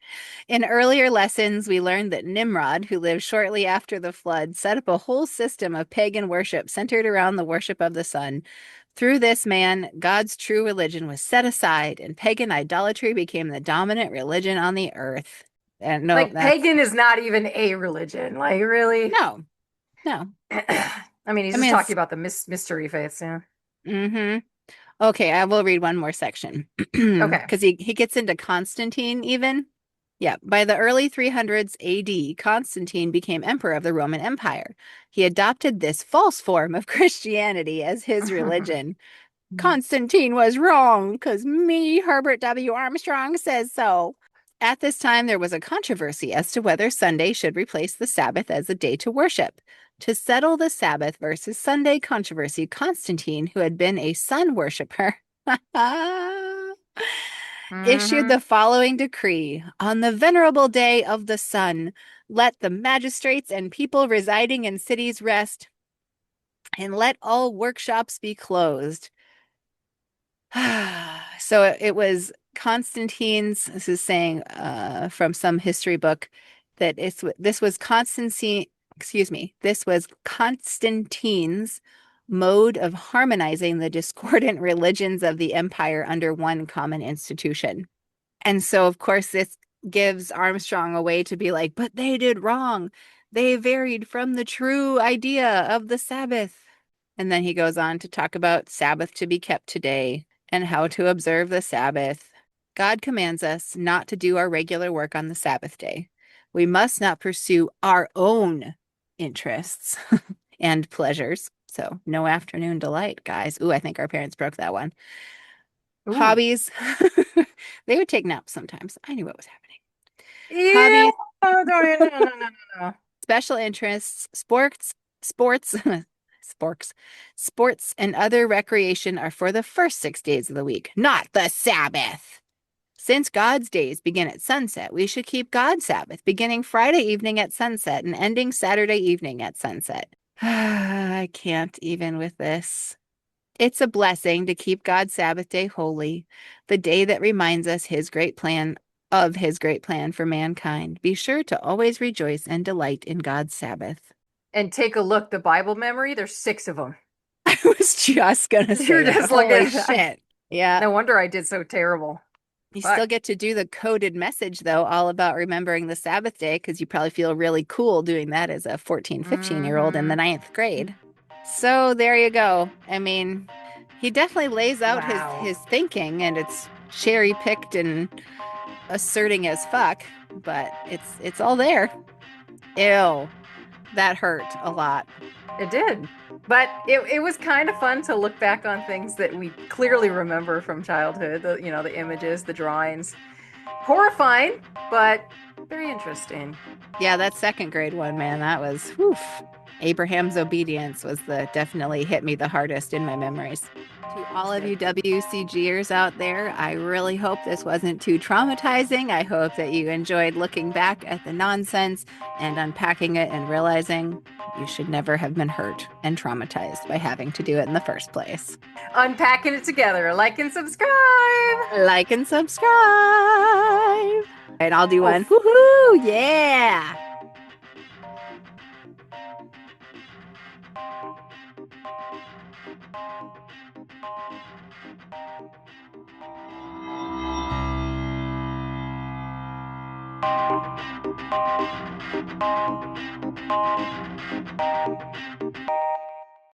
In earlier lessons, we learned that Nimrod, who lived shortly after the flood, set up a whole system of pagan worship centered around the worship of the sun. Through this man, God's true religion was set aside, and pagan idolatry became the dominant religion on the earth. And no, Like that's pagan is not even a religion. Like really? no, no. I mean, he's I just mean, talking it's about the mystery faiths, yeah. mm-hmm. Okay, I will read one more section Okay. because he gets into Constantine even. Yeah, by the early 300s AD, Constantine became emperor of the Roman Empire. He adopted this false form of Christianity as his religion. Constantine was wrong because me, Herbert W. Armstrong, says so. At this time, there was a controversy as to whether Sunday should replace the Sabbath as a day to worship. To settle the Sabbath versus Sunday controversy, Constantine, who had been a sun worshiper, issued Hmm. the following decree. On the venerable day of the sun, let the magistrates and people residing in cities rest, and let all workshops be closed. So it was Constantine's, this is saying from some history book that this was this was Constantine's mode of harmonizing the discordant religions of the empire under one common institution. And so, of course, this gives Armstrong a way to be like, but they did wrong. They varied from the true idea of the Sabbath. And then he goes on to talk about Sabbath to be kept today and how to observe the Sabbath. God commands us not to do our regular work on the Sabbath day. We must not pursue our own interests and pleasures. So, no afternoon delight, guys. Ooh, I think our parents broke that one. Ooh. Hobbies. They would take naps sometimes. I knew what was happening. Yeah. Hobbies, No, no, no, no, no, no. special interests, sports, sports, and other recreation are for the first 6 days of the week, not the Sabbath. Since God's days begin at sunset, we should keep God's Sabbath beginning Friday evening at sunset and ending Saturday evening at sunset. I can't even with this. It's a blessing to keep God's Sabbath day holy, the day that reminds us his great plan for mankind. Be sure to always rejoice and delight in God's Sabbath. And take a look, the Bible memory, there's 6 of them. I was just gonna You're say that. just looking Holy at that. shit. Yeah. No wonder I did so terrible. You still Fuck. get to do the coded message, though, all about remembering the Sabbath day, because you probably feel really cool doing that as a 14, 15-year-old in the Hmm. ninth grade. So there you go. I mean, he definitely lays out Wow. his thinking, and it's cherry picked and asserting as fuck, but it's all there. Ew, that hurt a lot. It did. But it was kind of fun to look back on things that we clearly remember from childhood, the images, the drawings. Horrifying, but very interesting. Yeah, that second grade one, man, that was whew. Abraham's obedience was the definitely hit me the hardest in my memories. To all of you WCGers out there, I really hope this wasn't too traumatizing. I hope that you enjoyed looking back at the nonsense and unpacking it and realizing you should never have been hurt and traumatized by having to do it in the first place. Unpacking it together. Like and subscribe. Like and subscribe. And I'll do one. Oof. Woohoo! Yeah.